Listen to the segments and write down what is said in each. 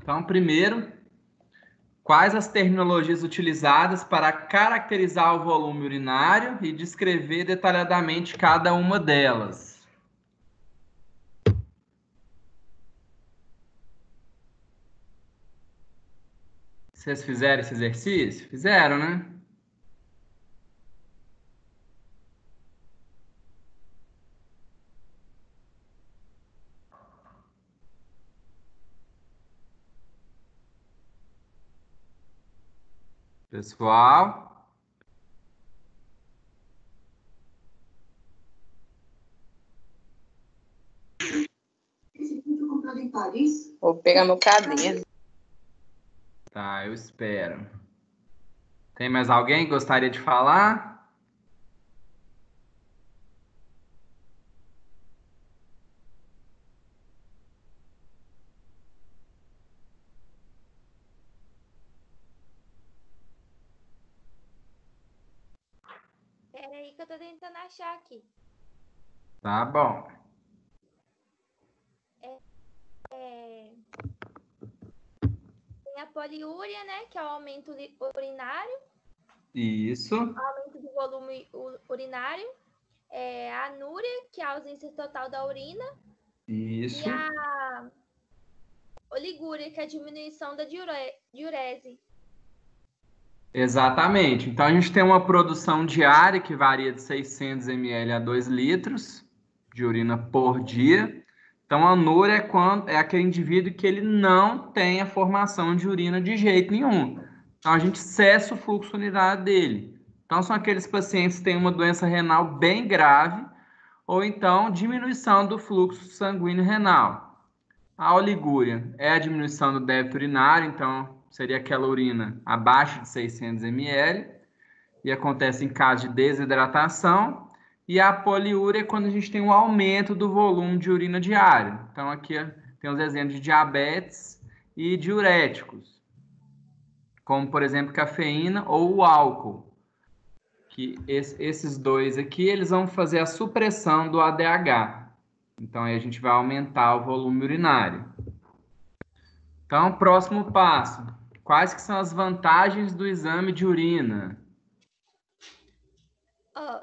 Então, primeiro, quais as terminologias utilizadas para caracterizar o volume urinário e descrever detalhadamente cada uma delas? Vocês fizeram esse exercício? Fizeram, né? Pessoal, Vou pegar meu caderno. tá, eu espero. Tem mais alguém que gostaria de falar? Pera aí que eu tô tentando achar aqui. Tá bom. Tem a poliúria, né? Que é o aumento urinário, Isso, aumento do volume urinário. A anúria, que é a ausência total da urina. isso. E a oligúria, que é a diminuição da diurese. Exatamente. Então, a gente tem uma produção diária que varia de 600 ml a 2 litros de urina por dia. Então, a anúria é aquele indivíduo que ele não tem a formação de urina de jeito nenhum. Então, a gente cessa o fluxo urinário dele. Então, são aqueles pacientes que têm uma doença renal bem grave ou então diminuição do fluxo sanguíneo renal. A oligúria é a diminuição do débito urinário, então seria aquela urina abaixo de 600 ml, e acontece em caso de desidratação. E a poliúria é quando a gente tem um aumento do volume de urina diário. Então aqui tem os exemplos de diabetes e diuréticos, como por exemplo cafeína ou o álcool, que esses dois aqui eles vão fazer a supressão do ADH. Então aí a gente vai aumentar o volume urinário. Então, próximo passo. Quais que são as vantagens do exame de urina?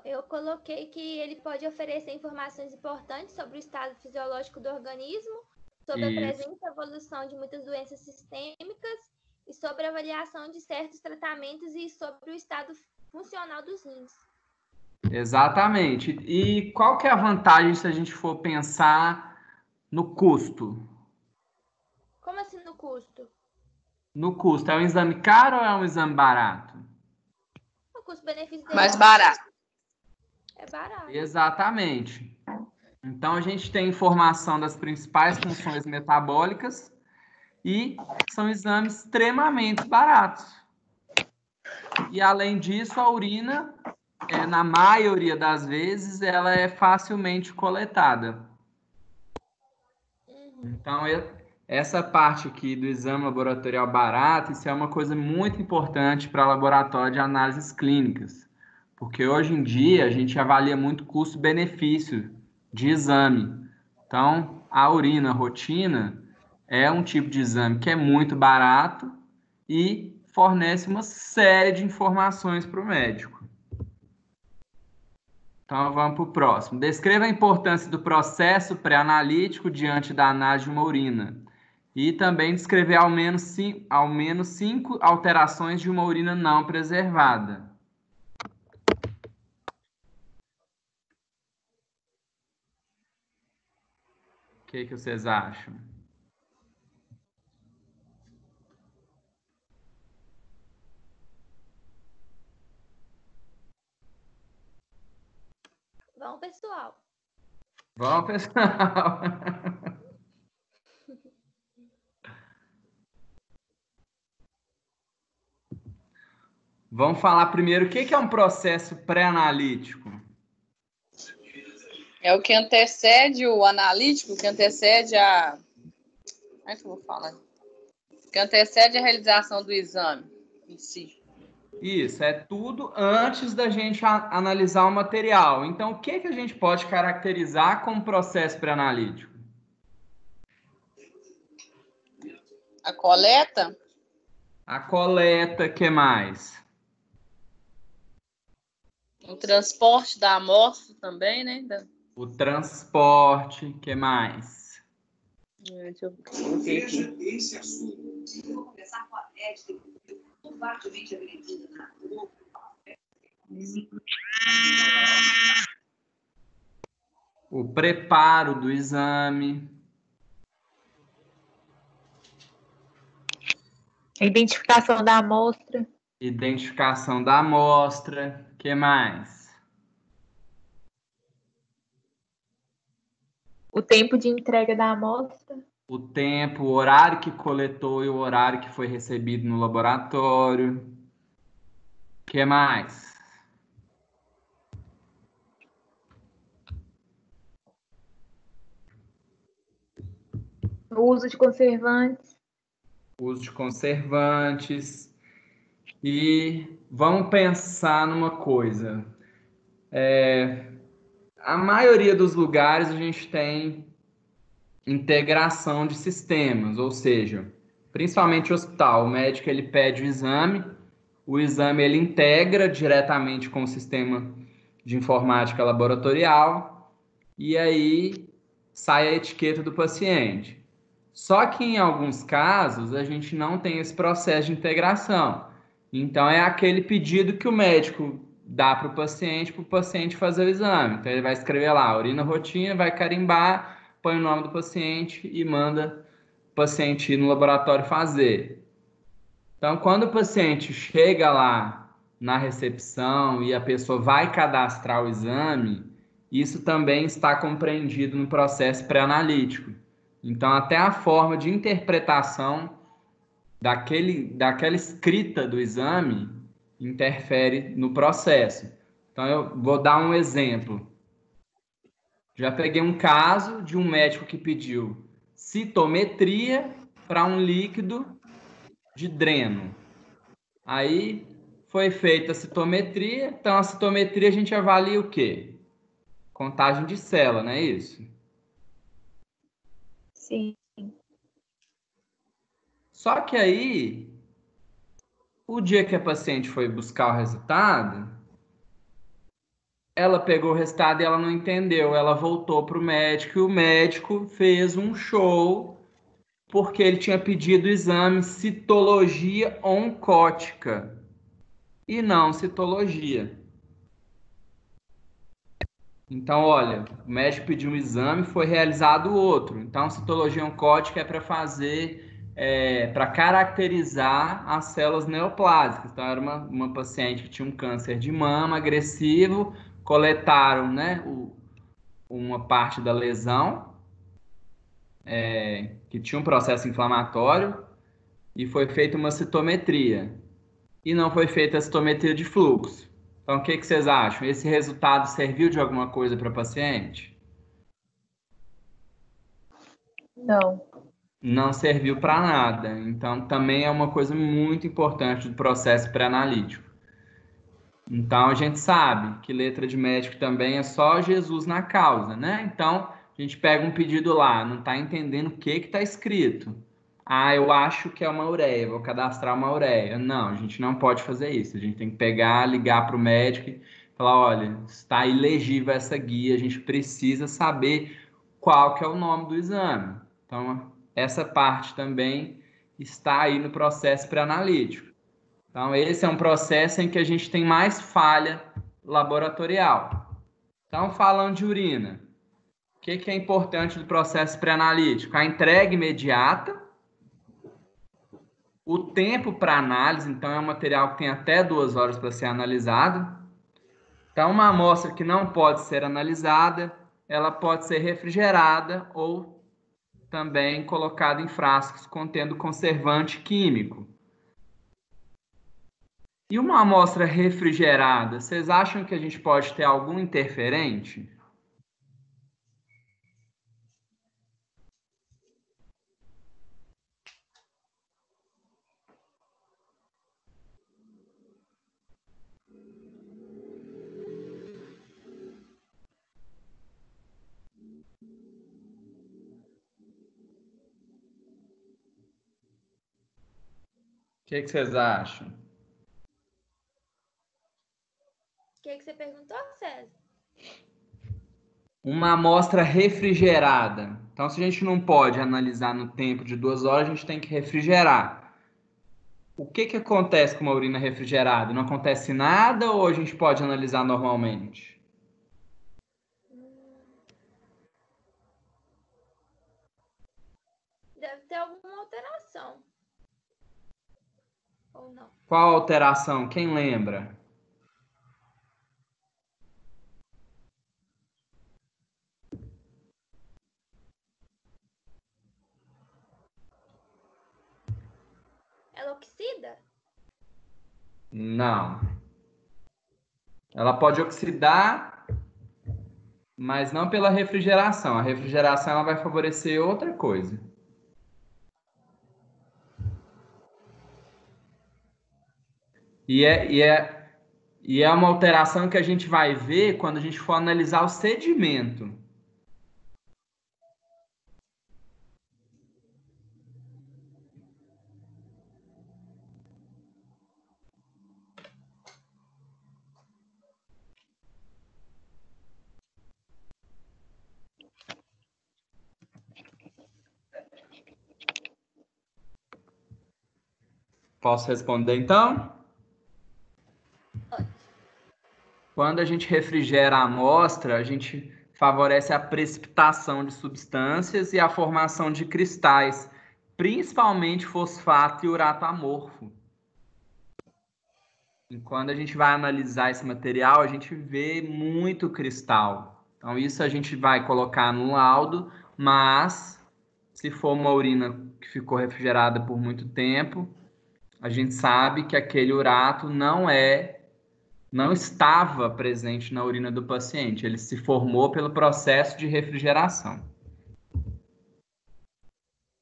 Eu coloquei que ele pode oferecer informações importantes sobre o estado fisiológico do organismo, sobre a presença e evolução de muitas doenças sistêmicas e sobre a avaliação de certos tratamentos e sobre o estado funcional dos rins. Exatamente. E qual que é a vantagem se a gente for pensar no custo? Como assim no custo? No custo, é um exame caro ou é um exame barato? O custo-benefício dele Mais barato. é barato. Exatamente. Então, a gente tem informação das principais funções metabólicas e são exames extremamente baratos. E, além disso, a urina, na maioria das vezes, ela é facilmente coletada. Então, essa parte aqui do exame laboratorial barato, isso é uma coisa muito importante para laboratório de análises clínicas. Porque hoje em dia a gente avalia muito custo-benefício de exame. Então, a urina rotina é um tipo de exame que é muito barato e fornece uma série de informações para o médico. Então, vamos para o próximo. Descreva a importância do processo pré-analítico diante da análise de uma urina. E também descrever ao menos 5 alterações de uma urina não preservada. O que vocês acham? Vamos, pessoal. Vamos, pessoal. Vamos falar primeiro o que é um processo pré-analítico. É o que antecede o analítico, que antecede a... Como é que eu vou falar? Que antecede a realização do exame em si. Isso, é tudo antes da gente analisar o material. Então, o que a gente pode caracterizar como processo pré-analítico? A coleta? A coleta, que mais? O transporte da amostra também, né? O transporte, que mais? Deixa eu ver aqui. Esse assunto. Eu vou conversar com a médica, covardemente agredida na rua. O preparo do exame. A identificação da amostra. Identificação da amostra. Que mais? O tempo de entrega da amostra. O tempo, o horário que coletou e o horário que foi recebido no laboratório. Que mais? O uso de conservantes. Uso de conservantes. E vamos pensar numa coisa. A maioria dos lugares a gente tem integração de sistemas, ou seja, principalmente o hospital, o médico ele pede o exame ele integra diretamente com o sistema de informática laboratorial e aí sai a etiqueta do paciente. Só que em alguns casos a gente não tem esse processo de integração. Então é aquele pedido que o médico dá para o paciente fazer o exame. Então ele vai escrever lá, urina rotina, vai carimbar, põe o nome do paciente e manda o paciente ir no laboratório fazer. Então, quando o paciente chega lá na recepção e a pessoa vai cadastrar o exame, isso também está compreendido no processo pré-analítico. Então, até a forma de interpretação daquela escrita do exame interfere no processo. Então, eu vou dar um exemplo. Já peguei um caso de um médico que pediu citometria para um líquido de dreno. Aí foi feita a citometria. Então, a citometria a gente avalia o quê? Contagem de célula, não é isso? Sim. Só que aí, o dia que a paciente foi buscar o resultado, ela pegou o resultado e ela não entendeu. Ela voltou para o médico e o médico fez um show porque ele tinha pedido o exame citologia oncótica e não citologia. Então, olha, o médico pediu um exame, foi realizado outro. Então, citologia oncótica é para para caracterizar as células neoplásicas. Então, era uma paciente que tinha um câncer de mama agressivo, coletaram, né, uma parte da lesão, que tinha um processo inflamatório, e foi feita uma citometria. E não foi feita a citometria de fluxo. Então, o que que vocês acham? Esse resultado serviu de alguma coisa para a paciente? Não. Não serviu para nada. Então, também é uma coisa muito importante do processo pré-analítico. Então, a gente sabe que letra de médico também é só Jesus na causa, né? Então, a gente pega um pedido lá, não está entendendo o que está escrito. Ah, eu acho que é uma ureia, vou cadastrar uma ureia. Não, a gente não pode fazer isso. A gente tem que pegar, ligar para o médico e falar, olha, está ilegível essa guia, a gente precisa saber qual que é o nome do exame. Então, essa parte também está aí no processo pré-analítico. Então, esse é um processo em que a gente tem mais falha laboratorial. Então, falando de urina, o que é importante do processo pré-analítico? A entrega imediata, o tempo para análise, então é um material que tem até 2 horas para ser analisado. Então, uma amostra que não pode ser analisada, ela pode ser refrigerada ou também colocada em frascos contendo conservante químico. E uma amostra refrigerada, vocês acham que a gente pode ter algum interferente? que vocês acham? O que você perguntou, César? Uma amostra refrigerada. Então, se a gente não pode analisar no tempo de 2 horas, a gente tem que refrigerar. O que acontece com uma urina refrigerada? Não acontece nada ou a gente pode analisar normalmente? Deve ter alguma alteração. Ou não? Qual a alteração? Quem lembra? Ela oxida? Não. Ela pode oxidar, mas não pela refrigeração. A refrigeração ela vai favorecer outra coisa. E é uma alteração que a gente vai ver quando a gente for analisar o sedimento. Posso responder então? Quando a gente refrigera a amostra, a gente favorece a precipitação de substâncias e a formação de cristais, principalmente fosfato e urato amorfo. E quando a gente vai analisar esse material, a gente vê muito cristal. Então, isso a gente vai colocar no laudo, mas se for uma urina que ficou refrigerada por muito tempo, a gente sabe que aquele urato não estava presente na urina do paciente. Ele se formou pelo processo de refrigeração.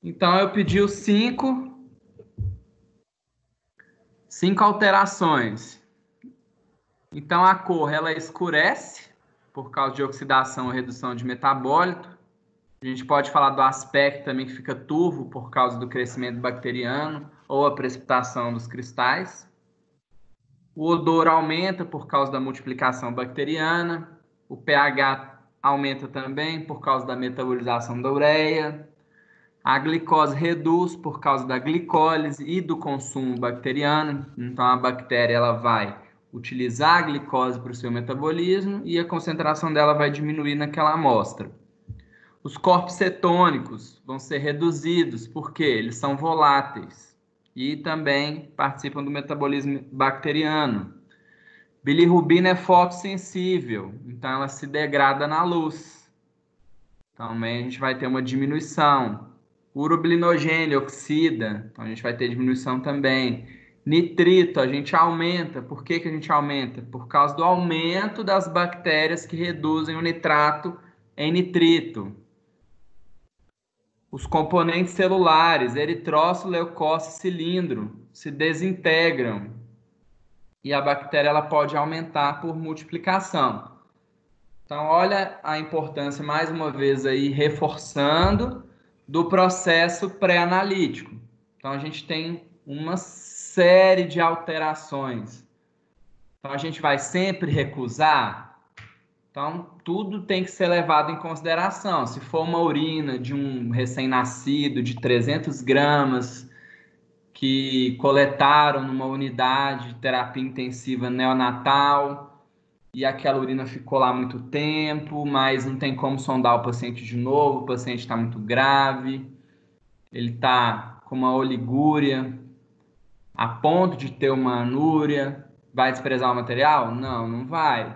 Então, eu pedi os 5 alterações. Então, a cor, ela escurece por causa de oxidação ou redução de metabólito. A gente pode falar do aspecto também, que fica turvo por causa do crescimento bacteriano ou a precipitação dos cristais. O odor aumenta por causa da multiplicação bacteriana. O pH aumenta também por causa da metabolização da ureia. A glicose reduz por causa da glicólise e do consumo bacteriano. Então, a bactéria ela vai utilizar a glicose para o seu metabolismo e a concentração dela vai diminuir naquela amostra. Os corpos cetônicos vão ser reduzidos porque eles são voláteis e também participam do metabolismo bacteriano. Bilirrubina é fotossensível, então ela se degrada na luz. Também a gente vai ter uma diminuição. Urobilinogênio oxida, então a gente vai ter diminuição também. Nitrito, a gente aumenta. Por que a gente aumenta? Por causa do aumento das bactérias que reduzem o nitrato em nitrito. Os componentes celulares, eritrócito, leucócito e cilindro, se desintegram. E a bactéria ela pode aumentar por multiplicação. Então, olha a importância, mais uma vez, aí, reforçando, do processo pré-analítico. Então, a gente tem uma série de alterações. Então, a gente vai sempre recusar. Então, tudo tem que ser levado em consideração. Se for uma urina de um recém-nascido de 300 gramas, que coletaram numa unidade de terapia intensiva neonatal, e aquela urina ficou lá muito tempo, mas não tem como sondar o paciente de novo, o paciente está muito grave, ele está com uma oligúria, a ponto de ter uma anúria, vai desprezar o material? Não, não vai.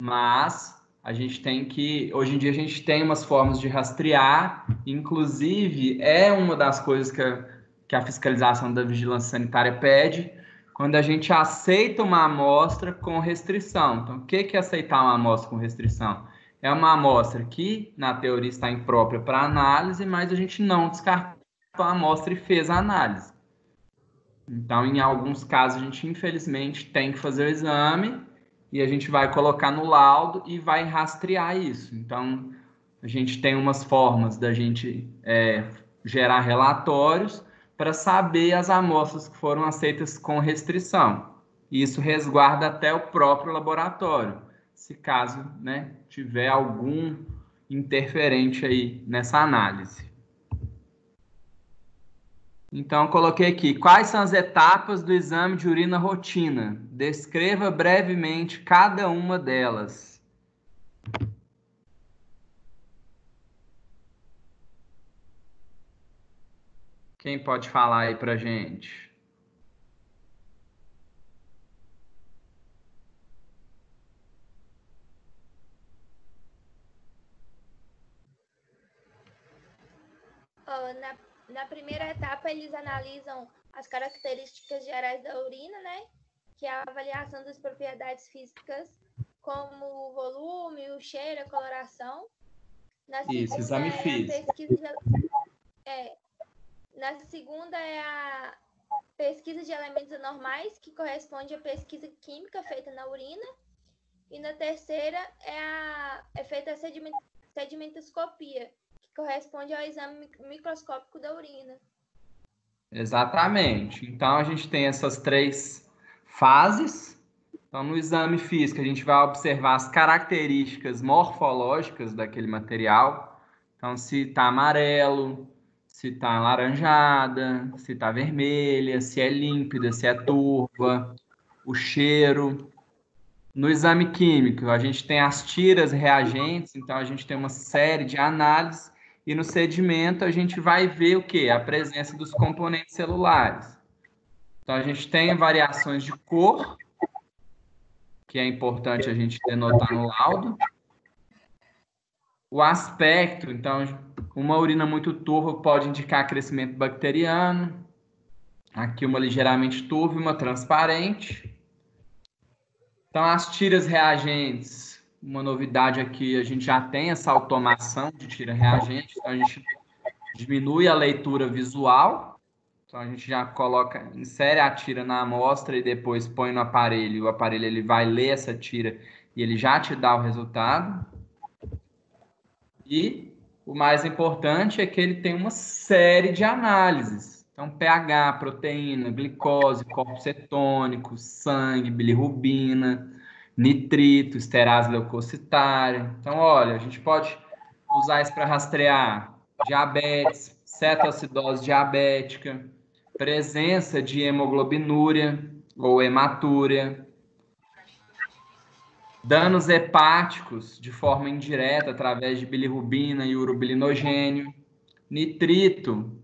Mas a gente tem que, hoje em dia a gente tem umas formas de rastrear, inclusive é uma das coisas que a fiscalização da vigilância sanitária pede, quando a gente aceita uma amostra com restrição. Então, o que é aceitar uma amostra com restrição? É uma amostra que, na teoria, está imprópria para análise, mas a gente não descartou a amostra e fez a análise. Então, em alguns casos, a gente, infelizmente, tem que fazer o exame e a gente vai colocar no laudo e vai rastrear isso. Então, a gente tem umas formas da gente gerar relatórios para saber as amostras que foram aceitas com restrição. E isso resguarda até o próprio laboratório, se caso, né, tiver algum interferente aí nessa análise. Então, eu coloquei aqui, quais são as etapas do exame de urina rotina? Descreva brevemente cada uma delas. Quem pode falar aí pra gente? Na primeira etapa, eles analisam as características gerais da urina, né? Que é a avaliação das propriedades físicas, como o volume, o cheiro, a coloração. Isso, exame físico. Na segunda é a pesquisa de elementos anormais, que corresponde à pesquisa química feita na urina. E na terceira é feita a sedimentoscopia, que corresponde ao exame microscópico da urina. Exatamente. Então, a gente tem essas 3 fases. Então, no exame físico, a gente vai observar as características morfológicas daquele material. Então, se está amarelo, se está alaranjada, se está vermelha, se é límpida, se é turva, o cheiro. No exame químico, a gente tem as tiras reagentes, então a gente tem uma série de análises, e no sedimento a gente vai ver o quê? A presença dos componentes celulares. Então a gente tem variações de cor, que é importante a gente denotar no laudo. O aspecto, então, uma urina muito turva pode indicar crescimento bacteriano. Aqui uma ligeiramente turva e uma transparente. Então, as tiras reagentes, uma novidade aqui, a gente já tem essa automação de tira reagente, então a gente diminui a leitura visual, então a gente já coloca, insere a tira na amostra e depois põe no aparelho, e o aparelho ele vai ler essa tira e ele já te dá o resultado. E o mais importante é que ele tem uma série de análises. Então, pH, proteína, glicose, corpos cetônicos, sangue, bilirrubina, nitrito, esterase leucocitária. Então, olha, a gente pode usar isso para rastrear diabetes, cetoacidose diabética, presença de hemoglobinúria ou hematúria, danos hepáticos de forma indireta através de bilirrubina e urobilinogênio, nitrito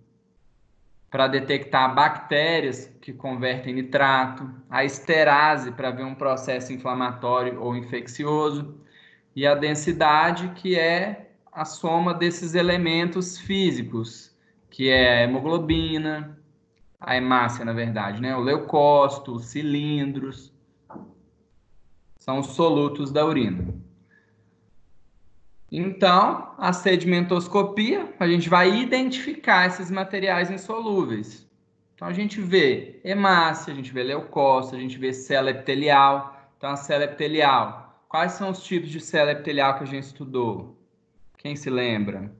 para detectar bactérias que convertem nitrato, a esterase para ver um processo inflamatório ou infeccioso, e a densidade, que é a soma desses elementos físicos, que é a hemoglobina, a hemácia, na verdade, né? O leucócito, os cilindros, são os solutos da urina. Então, a sedimentoscopia, a gente vai identificar esses materiais insolúveis. Então, a gente vê hemácia, a gente vê leucócito, a gente vê célula epitelial. Então, a célula epitelial, quais são os tipos de célula epitelial que a gente estudou? Quem se lembra?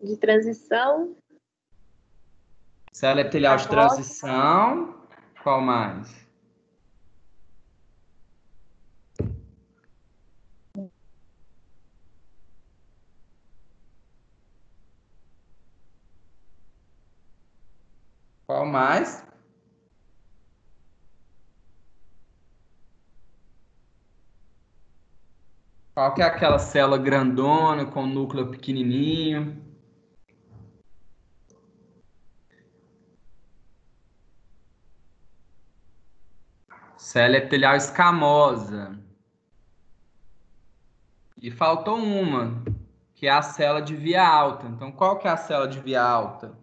De transição. Célula epitelial de transição. Qual mais? Qual mais? Qual que é aquela célula grandona com núcleo pequenininho? Célula epitelial escamosa. E faltou uma, que é a célula de via alta. Então, qual que é a célula de via alta?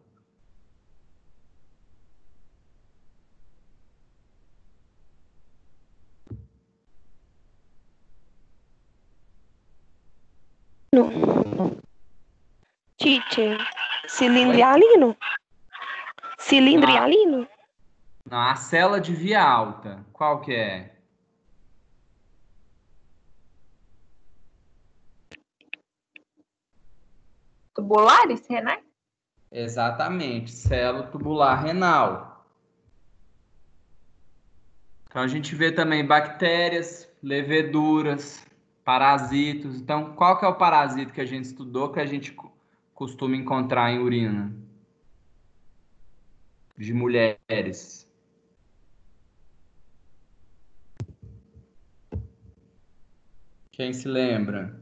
Teacher, cilindro hialino? Cilindro hialino? Não, a célula de via alta. Qual que é? tubulares renais? Exatamente, célula tubular renal. Então, a gente vê também bactérias, leveduras, parasitos. Então, qual que é o parasito que a gente estudou que a gente costuma encontrar em urina de mulheres? Quem se lembra?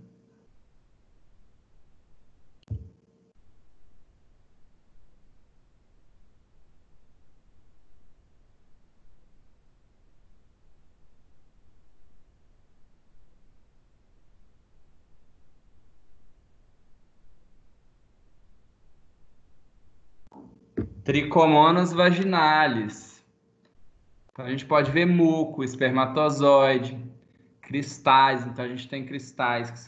Trichomonas vaginalis. Então, a gente pode ver muco, espermatozoide, cristais. Então, a gente tem cristais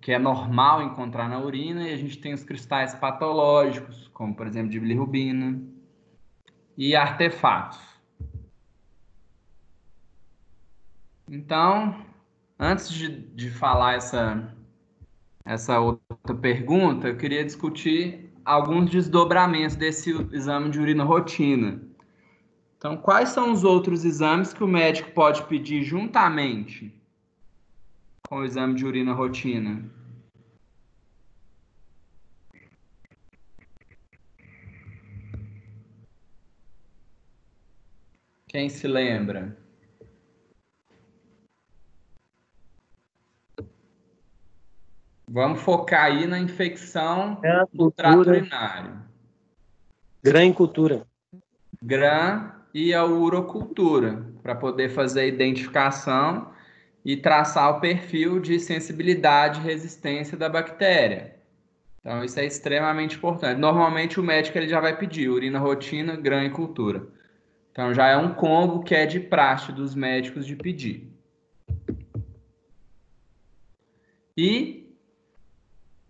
que é normal encontrar na urina, e a gente tem os cristais patológicos, como, por exemplo, de bilirrubina, e artefatos. Então, antes de falar essa outra pergunta, eu queria discutir alguns desdobramentos desse exame de urina rotina. Então, quais são os outros exames que o médico pode pedir juntamente com o exame de urina rotina? Quem se lembra? Vamos focar aí na infecção do trato urinário. Gram-cultura. Gram e a urocultura, para poder fazer a identificação e traçar o perfil de sensibilidade e resistência da bactéria. Então, isso é extremamente importante. Normalmente, o médico ele já vai pedir urina rotina, gram e cultura. Então, já é um combo que é de praxe dos médicos de pedir. E,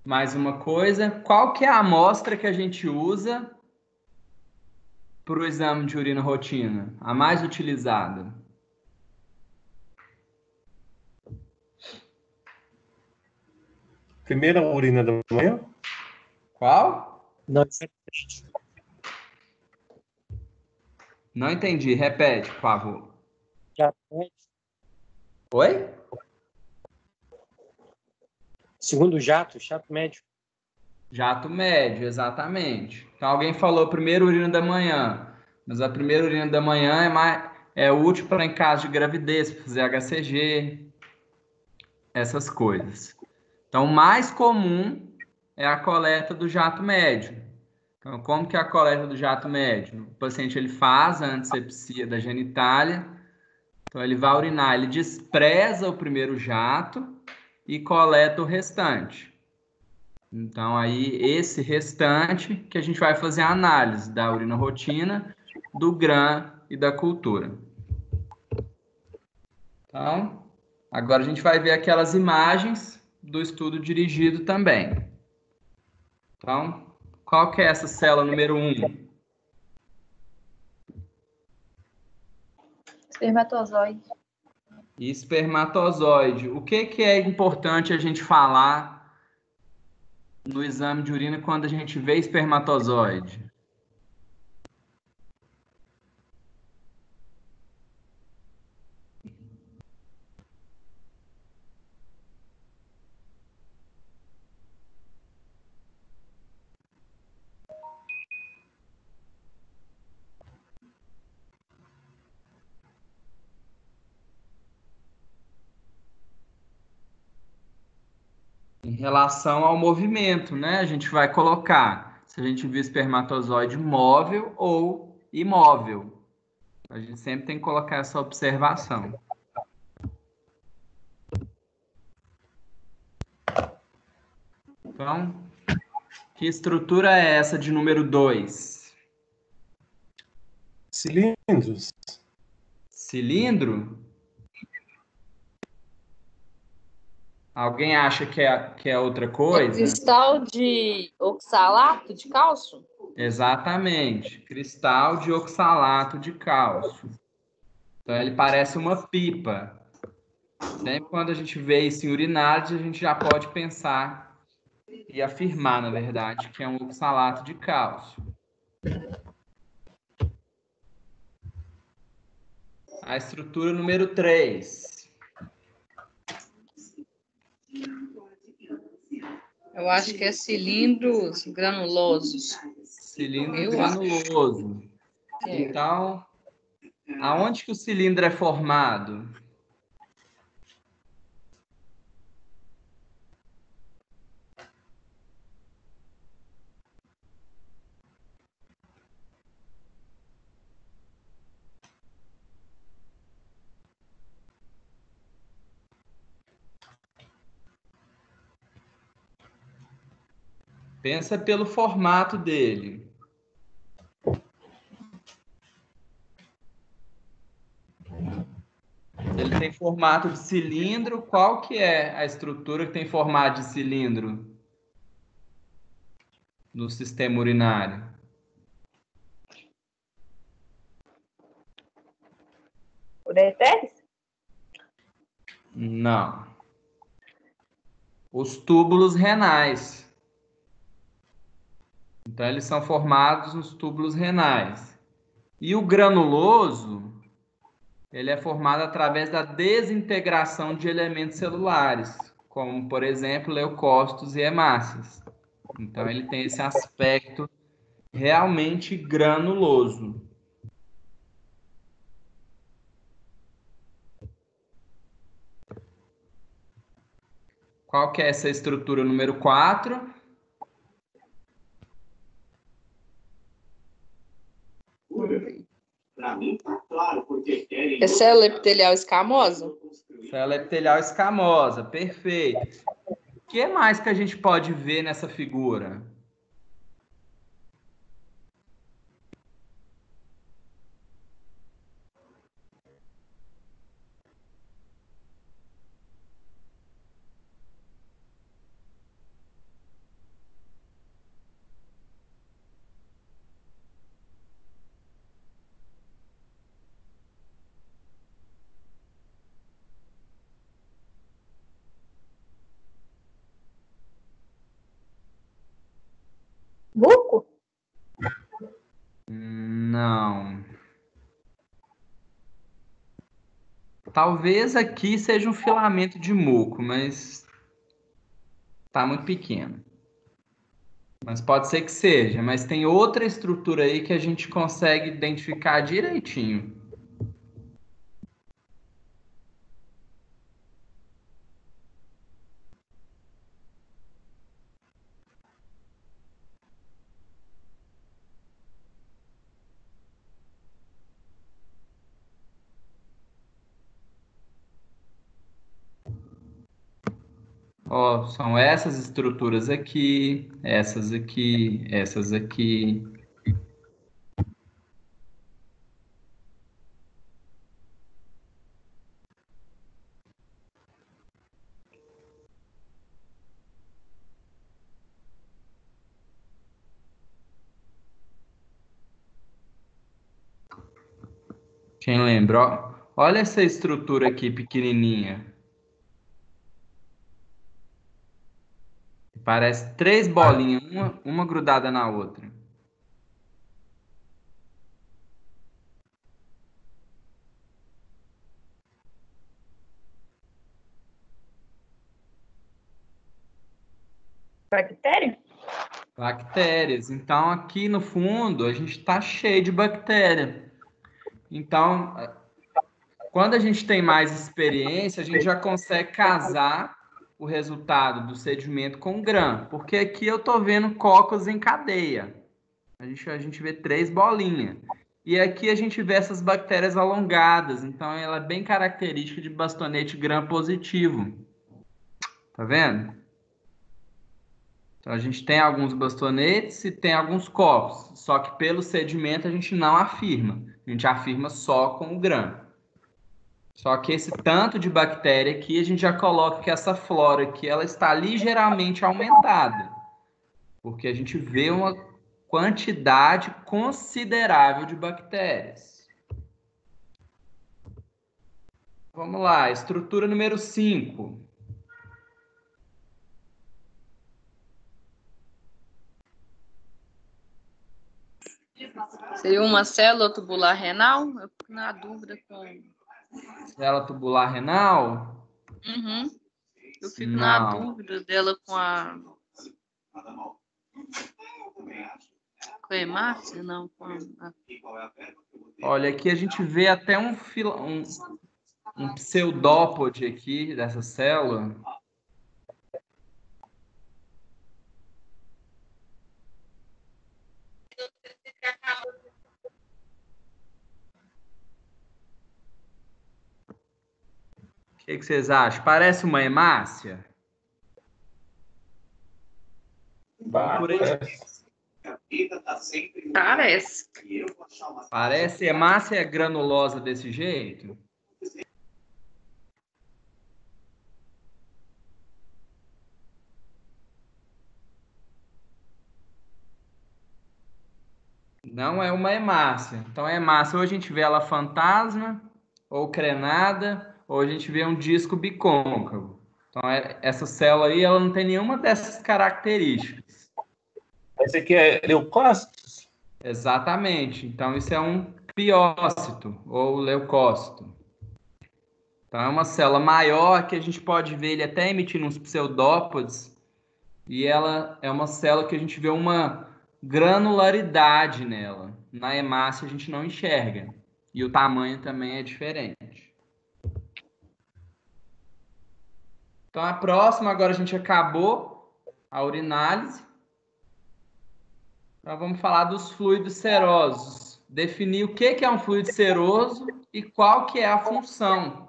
mais uma coisa, qual que é a amostra que a gente usa para o exame de urina rotina? A mais utilizada? Primeira urina da manhã? Qual? Não, Não entendi. Repete, por favor. jato. Oi? Segundo jato médio. Jato médio, exatamente. Então, alguém falou primeira urina da manhã, mas a primeira urina da manhã é útil para em caso de gravidez, para fazer HCG, essas coisas. Então, o mais comum é a coleta do jato médio. Então, como que é a coleta do jato médio? O paciente ele faz a antisepsia da genitália, então ele vai urinar, ele despreza o primeiro jato e coleta o restante. Então, aí, esse restante que a gente vai fazer a análise da urina rotina, do gram e da cultura. Então, agora a gente vai ver aquelas imagens do estudo dirigido também. Então, qual que é essa célula número 1? Espermatozoide. Espermatozoide. O que é importante a gente falar no exame de urina quando a gente vê espermatozoide? Em relação ao movimento, né? A gente vai colocar se a gente viu espermatozoide móvel ou imóvel. A gente sempre tem que colocar essa observação. Então, que estrutura é essa de número 2? Cilindros. Cilindro? Alguém acha que é outra coisa? Cristal de oxalato de cálcio? Exatamente. Cristal de oxalato de cálcio. Então, ele parece uma pipa. Sempre quando a gente vê isso em urinários, a gente já pode pensar e afirmar, na verdade, que é um oxalato de cálcio. A estrutura número 3. Eu acho que é cilindros granulosos. Cilindro granuloso. Então, aonde que o cilindro é formado? Pensa pelo formato dele. Ele tem formato de cilindro. Qual que é a estrutura que tem formato de cilindro no sistema urinário? Ureteres? Não. Os túbulos renais. Então, eles são formados nos túbulos renais. E o granuloso, ele é formado através da desintegração de elementos celulares, como, por exemplo, leucócitos e hemácias. Então, ele tem esse aspecto realmente granuloso. Qual que é essa estrutura número 4? Para mim tá claro, porque querem. É célula epitelial escamosa? Célula epitelial escamosa, perfeito. O que mais que a gente pode ver nessa figura? Buco? Não. Talvez aqui seja um filamento de muco, mas tá muito pequeno. Mas pode ser que seja. Mas tem outra estrutura aí que a gente consegue identificar direitinho. Ó, são essas estruturas aqui, essas aqui, essas aqui. Quem lembra? Ó, olha essa estrutura aqui pequenininha. Parece 3 bolinhas, uma grudada na outra. Bactéria? Bactérias. Então, aqui no fundo, a gente está cheio de bactéria. Então, quando a gente tem mais experiência, a gente já consegue casar o resultado do sedimento com GRAM. Porque aqui eu estou vendo cocos em cadeia. A gente vê 3 bolinhas. E aqui a gente vê essas bactérias alongadas. Então, ela é bem característica de bastonete GRAM positivo. Tá vendo? Então, a gente tem alguns bastonetes e tem alguns copos. Só que pelo sedimento a gente não afirma. A gente afirma só com o GRAM. Só que esse tanto de bactéria aqui, a gente já coloca que essa flora aqui, ela está ligeiramente aumentada. Porque a gente vê uma quantidade considerável de bactérias. Vamos lá, estrutura número 5. Seria uma célula tubular renal? Eu fico na dúvida com. Célula tubular renal? Uhum. Eu fico na Não. dúvida dela com a. Com a hemácia? Não, com a. Olha, aqui a gente vê até um pseudópode aqui dessa célula. O que vocês acham? Parece uma hemácia? Por aí. Parece. Parece hemácia granulosa desse jeito? Não é uma hemácia. Então, a hemácia, ou a gente vê ela fantasma, ou crenada, ou a gente vê um disco bicôncavo. Então, essa célula aí, ela não tem nenhuma dessas características. Esse aqui é leucócitos? Exatamente. Então, isso é um piócito, ou leucócito. Então, é uma célula maior que a gente pode ver ele até emitindo uns pseudópodes, e ela é uma célula que a gente vê uma granularidade nela. Na hemácia a gente não enxerga. E o tamanho também é diferente. Então a próxima, agora a gente acabou a urinálise. Então vamos falar dos fluidos serosos. Definir o que é um fluido seroso e qual que é a função.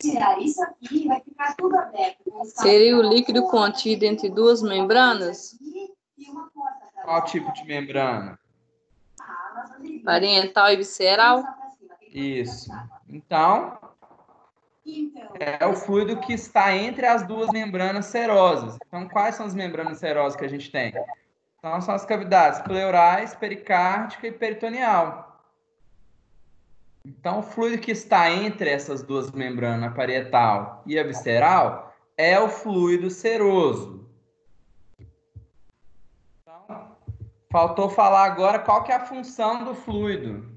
Tirar isso aqui, vai ficar tudo aberto. Seria o líquido contido entre duas membranas? Qual tipo de membrana? Parental e visceral? Isso. Então, é o fluido que está entre as duas membranas serosas. Então, quais são as membranas serosas que a gente tem? Então, são as cavidades pleurais, pericárdica e peritoneal. Então, o fluido que está entre essas duas membranas, a parietal e a visceral, é o fluido seroso. Então, faltou falar agora qual que é a função do fluido.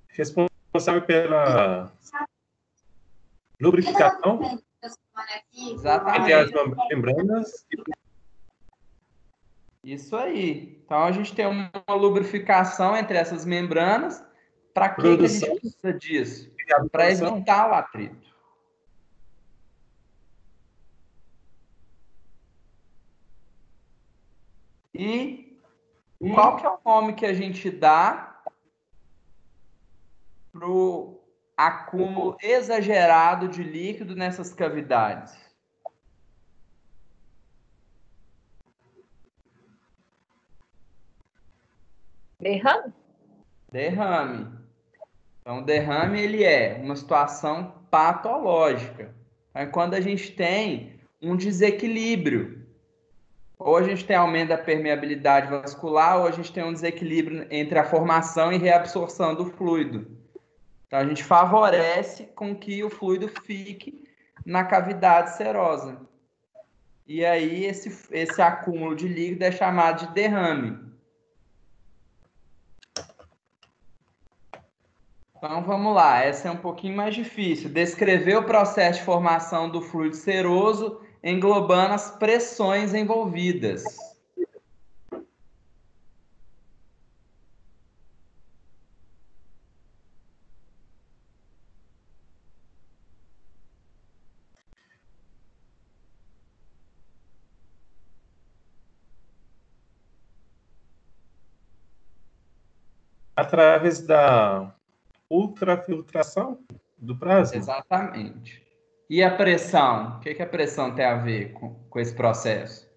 Responsável pela lubrificação entre Exatamente. as membranas. Isso aí. Então, a gente tem uma lubrificação entre essas membranas. Para que a gente precisa disso? Para evitar o atrito. E qual que é o nome que a gente dá para o acúmulo exagerado de líquido nessas cavidades? Derrame? Derrame. Então, o derrame ele é uma situação patológica. É quando a gente tem um desequilíbrio. Ou a gente tem aumento da permeabilidade vascular, ou a gente tem um desequilíbrio entre a formação e reabsorção do fluido. Então, a gente favorece com que o fluido fique na cavidade serosa. E aí, esse acúmulo de líquido é chamado de derrame. Então, vamos lá. Essa é um pouquinho mais difícil. Descrever o processo de formação do fluido seroso, englobando as pressões envolvidas. Através da ultrafiltração do plasma. Exatamente. E a pressão? O que a pressão tem a ver com esse processo?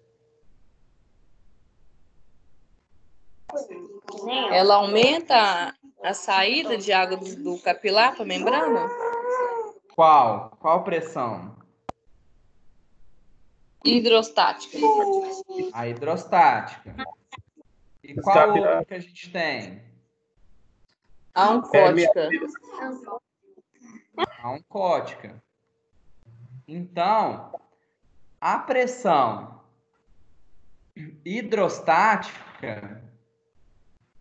Ela aumenta a saída de água do capilar para a membrana? Qual pressão? Hidrostática. A hidrostática. E Os qual capilares. outro que a gente tem? A oncótica. A oncótica. Então, a pressão hidrostática,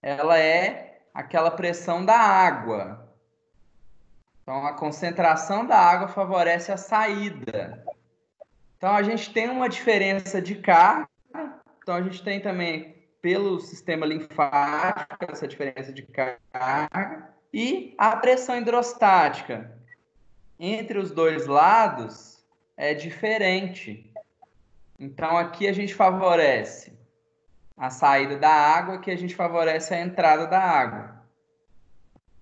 ela é aquela pressão da água. Então, a concentração da água favorece a saída. Então, a gente tem uma diferença de carga. Então, a gente tem também, pelo sistema linfático, essa diferença de carga. E a pressão hidrostática. Entre os dois lados, é diferente. Então, aqui a gente favorece a saída da água, aqui a gente favorece a entrada da água.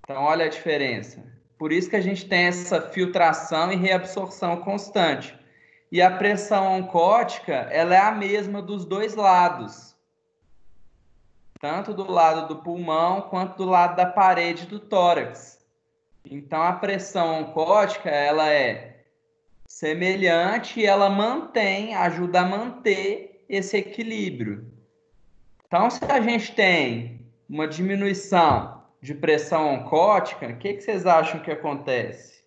Então, olha a diferença. Por isso que a gente tem essa filtração e reabsorção constante. E a pressão oncótica, ela é a mesma dos dois lados. Tanto do lado do pulmão, quanto do lado da parede do tórax. Então, a pressão oncótica, ela é semelhante e ela ajuda a manter esse equilíbrio. Então, se a gente tem uma diminuição de pressão oncótica, o que vocês acham que acontece?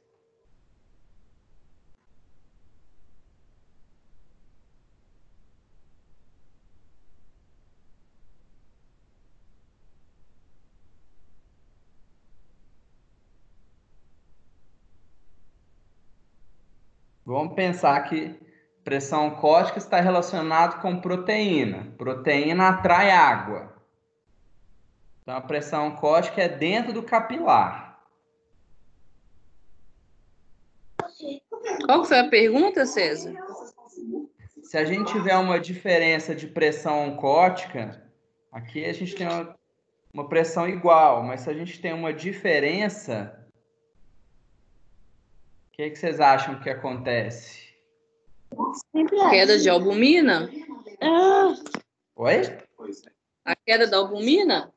Vamos pensar que pressão oncótica está relacionado com proteína. Proteína atrai água. Então, a pressão oncótica é dentro do capilar. Qual que foi a pergunta, César? Se a gente tiver uma diferença de pressão oncótica, aqui a gente tem uma pressão igual, mas se a gente tem uma diferença, o que vocês acham que acontece? Queda de albumina? Oi? A queda da albumina?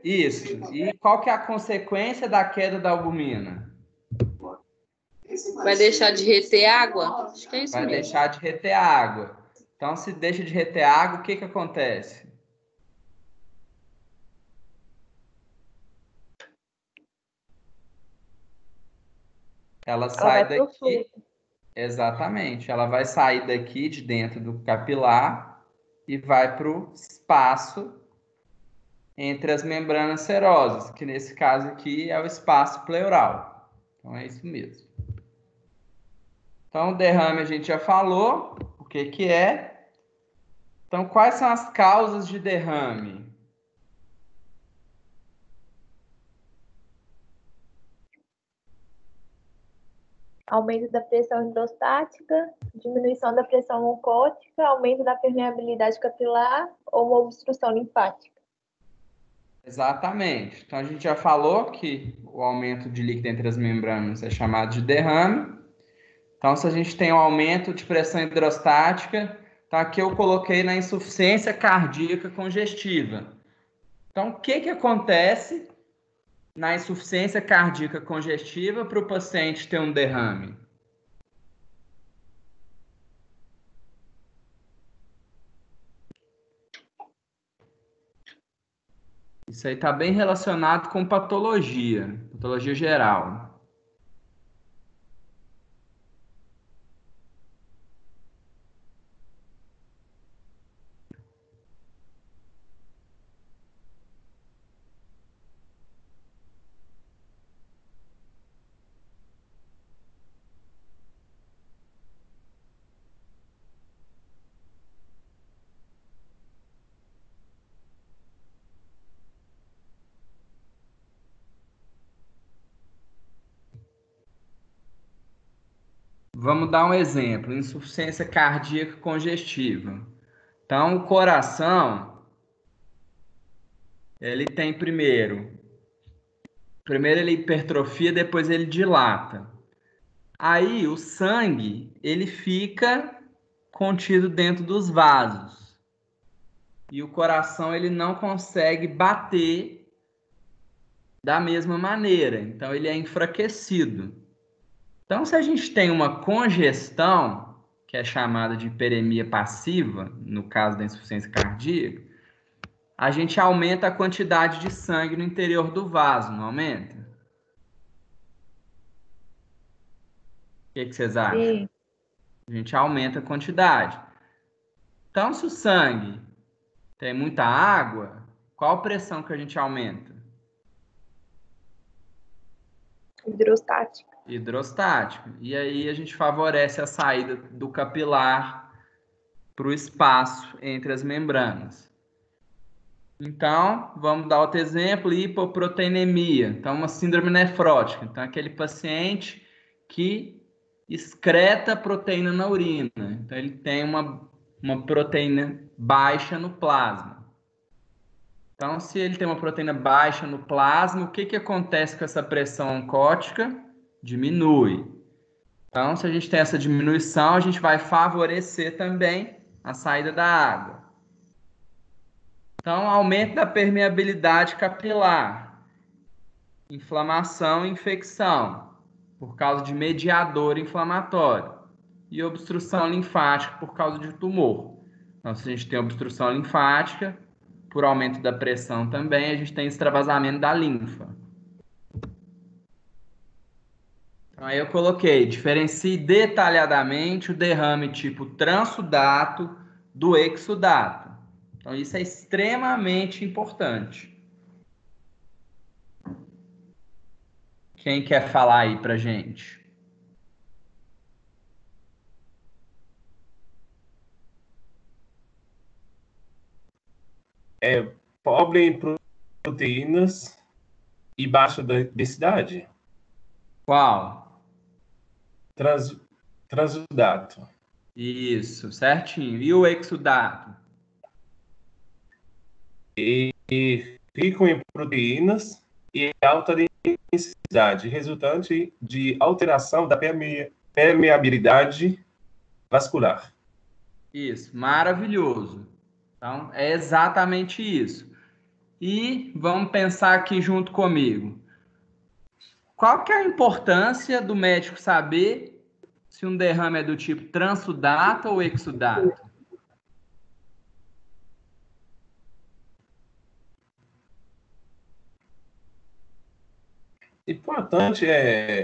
Isso. E qual que é a consequência da queda da albumina? Vai deixar de reter água? Acho que é isso Vai mesmo. deixar de reter água. Então, se deixa de reter água, o que acontece? Ela sai vai pro daqui. fluxo. Exatamente. Ela vai sair daqui de dentro do capilar e vai para o espaço entre as membranas serosas, que nesse caso aqui é o espaço pleural. Então, é isso mesmo. Então, o derrame a gente já falou o que é. Então, quais são as causas de derrame? Aumento da pressão hidrostática, diminuição da pressão oncótica, aumento da permeabilidade capilar ou uma obstrução linfática. Exatamente. Então, a gente já falou que o aumento de líquido entre as membranas é chamado de derrame. Então, se a gente tem um aumento de pressão hidrostática, então aqui eu coloquei na insuficiência cardíaca congestiva. Então, o que acontece na insuficiência cardíaca congestiva para o paciente ter um derrame? Isso aí está bem relacionado com patologia geral. Vamos dar um exemplo, insuficiência cardíaca congestiva. Então, o coração, ele tem primeiro ele hipertrofia, depois ele dilata. Aí, o sangue, ele fica contido dentro dos vasos. e o coração ele não consegue bater da mesma maneira, então ele é enfraquecido. Então, se a gente tem uma congestão, que é chamada de hiperemia passiva, no caso da insuficiência cardíaca, a gente aumenta a quantidade de sangue no interior do vaso, não aumenta? O que vocês acham? Sim. A gente aumenta a quantidade. Então, se o sangue tem muita água, qual a pressão que a gente aumenta? Hidrostática. Hidrostática. E aí a gente favorece a saída do capilar para o espaço entre as membranas. Então, vamos dar outro exemplo, hipoproteinemia. Então, uma síndrome nefrótica. Então, aquele paciente que excreta proteína na urina. Então, ele tem uma proteína baixa no plasma. Então, se ele tem uma proteína baixa no plasma, o que acontece com essa pressão oncótica? Diminui. Então, se a gente tem essa diminuição, a gente vai favorecer também a saída da água. Então, aumento da permeabilidade capilar, inflamação e infecção, por causa de mediador inflamatório, e obstrução linfática por causa de tumor. Então, se a gente tem obstrução linfática, por aumento da pressão também, a gente tem extravasamento da linfa. Então, aí eu coloquei, diferencie detalhadamente o derrame tipo transudato do exudato. Então, isso é extremamente importante. Quem quer falar aí pra gente? Pobre em proteínas e baixa densidade. Qual? Transudato. Isso, certinho. E o exudato? E ricam em proteínas e alta densidade, resultante de alteração da permeabilidade vascular. Isso, maravilhoso. Então, é exatamente isso. E vamos pensar aqui junto comigo. Qual que é a importância do médico saber se um derrame é do tipo transudato ou exudato? Importante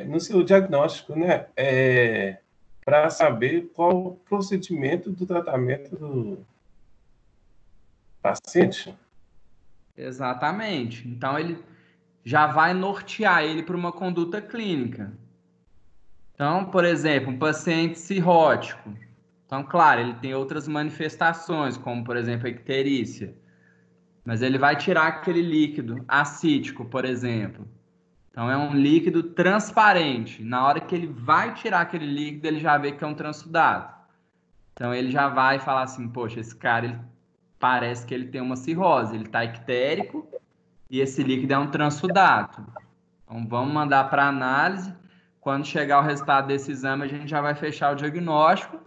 no seu diagnóstico, né, para saber qual o procedimento do tratamento do paciente. Exatamente. Então, ele já vai nortear ele para uma conduta clínica. Então, por exemplo, um paciente cirrótico. Então, claro, ele tem outras manifestações, como, por exemplo, a icterícia. Mas ele vai tirar aquele líquido acítico, por exemplo. Então, é um líquido transparente. Na hora que ele vai tirar aquele líquido, ele já vê que é um transudato. Então, ele já vai falar assim, poxa, esse cara, ele parece que ele tem uma cirrose. Ele está ictérico e esse líquido é um transudato. Então, vamos mandar para análise. Quando chegar o resultado desse exame, a gente já vai fechar o diagnóstico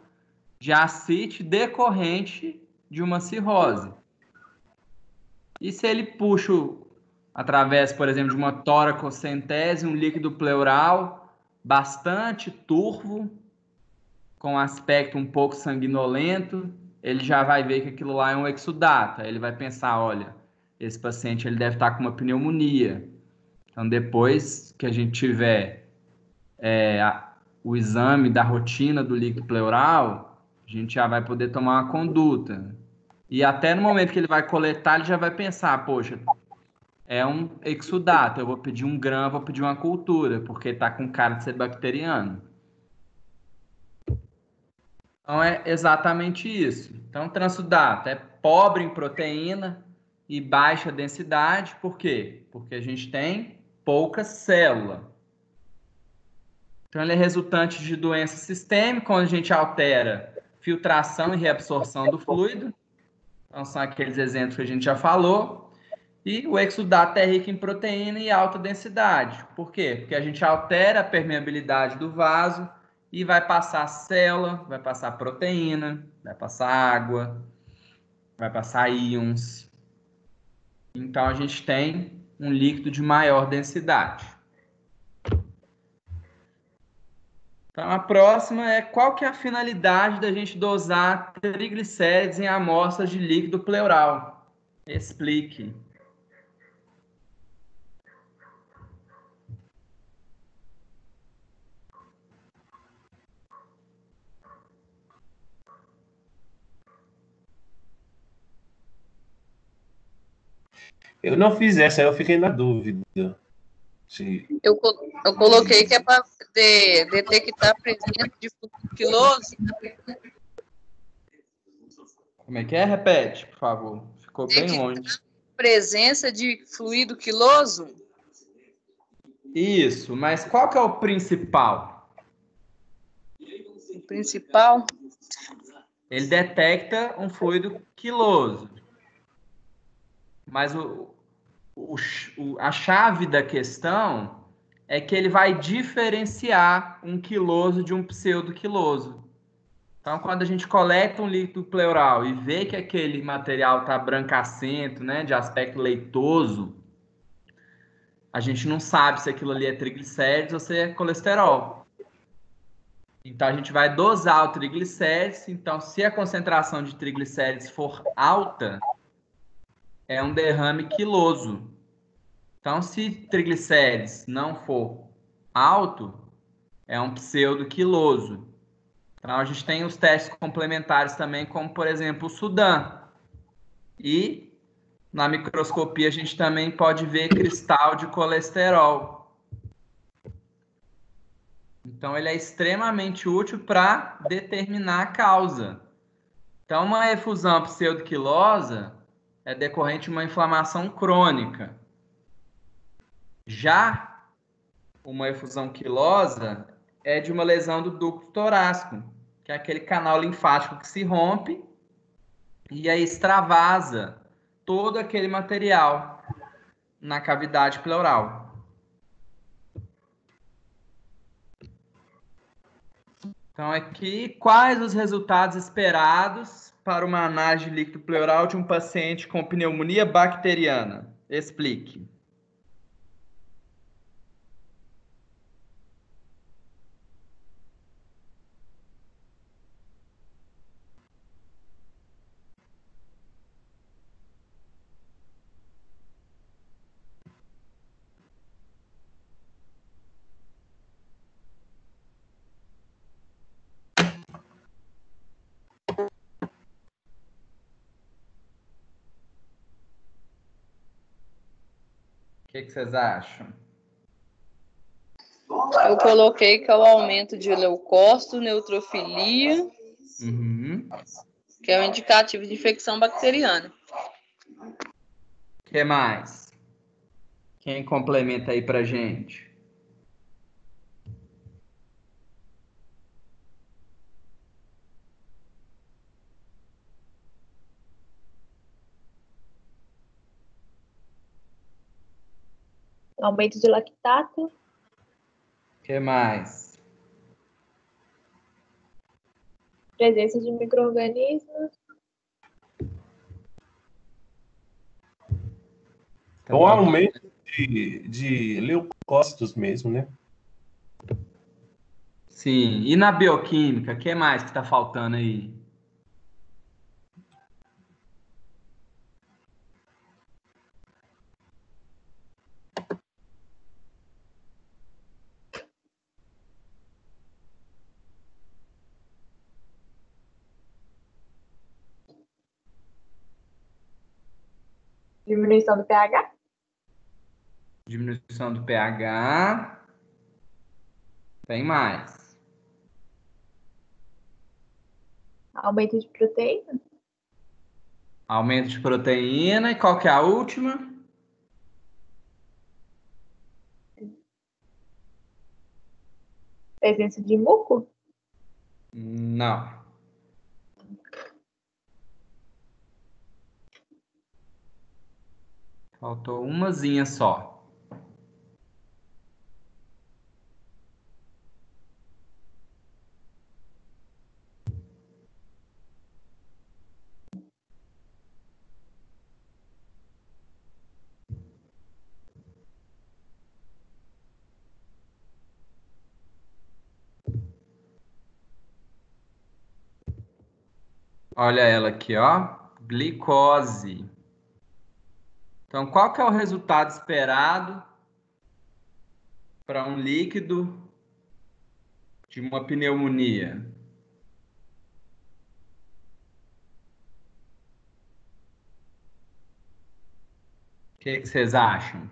de ascite decorrente de uma cirrose. E se ele puxa através, por exemplo, de uma toracocentese, um líquido pleural bastante turvo, com aspecto um pouco sanguinolento, ele já vai ver que aquilo lá é um exudato. Aí ele vai pensar, olha, esse paciente ele deve estar com uma pneumonia. Então, depois que a gente tiver o exame da rotina do líquido pleural, a gente já vai poder tomar uma conduta. E até no momento que ele vai coletar, ele já vai pensar, poxa, é um exudato, eu vou pedir um gram, vou pedir uma cultura, porque está com cara de ser bacteriano. Então, é exatamente isso. Então, transudato é pobre em proteína e baixa densidade. Por quê? Porque a gente tem pouca célula. Então, ele é resultante de doença sistêmica, onde a gente altera filtração e reabsorção do fluido. Então, são aqueles exemplos que a gente já falou. E o exudato é rico em proteína e alta densidade. Por quê? Porque a gente altera a permeabilidade do vaso e vai passar célula, vai passar proteína, vai passar água. vai passar íons. Então, a gente tem um líquido de maior densidade. Então, a próxima é qual que é a finalidade da gente dosar triglicérides em amostras de líquido pleural? Explique. Eu não fiz essa, eu fiquei na dúvida. Eu coloquei que é para detectar a presença de fluido quiloso. Como é que é? Repete, por favor. Ficou bem longe. Presença de fluido quiloso? Isso, mas qual que é o principal? O principal? Ele detecta um fluido quiloso. Mas a chave da questão é que ele vai diferenciar um quiloso de um pseudoquiloso. Então, quando a gente coleta um líquido pleural e vê que aquele material está brancacento, né, de aspecto leitoso, a gente não sabe se aquilo ali é triglicérides ou se é colesterol. Então, a gente vai dosar o triglicérides. Então, se a concentração de triglicérides for alta, é um derrame quiloso. Então, se triglicérides não for alto, é um pseudoquiloso. Então, a gente tem os testes complementares também, como, por exemplo, o Sudan. E, na microscopia, a gente também pode ver cristal de colesterol. Então, ele é extremamente útil para determinar a causa. Então, uma efusão pseudoquilosa é decorrente de uma inflamação crônica. Já uma efusão quilosa é de uma lesão do ducto torácico, que é aquele canal linfático que se rompe e aí extravasa todo aquele material na cavidade pleural. Então, aqui, quais os resultados esperados para uma análise de líquido pleural de um paciente com pneumonia bacteriana? Explique. O que vocês acham? Eu coloquei que é o aumento de leucócito, neutrofilia, que é o indicativo de infecção bacteriana. O que mais? Quem complementa aí pra gente? Aumento de lactato, O que mais? presença de micro-organismos, Tá O faltando. aumento de leucócitos mesmo, né? Sim. E na bioquímica, o que mais que está faltando aí? diminuição do pH, Diminuição do pH. Tem mais. aumento de proteína, Aumento de proteína. E qual que é a última? presença de muco, Não. Faltou umazinha só. Olha ela aqui, ó. Glicose. Então, qual que é o resultado esperado para um líquido de uma pneumonia? O que vocês acham?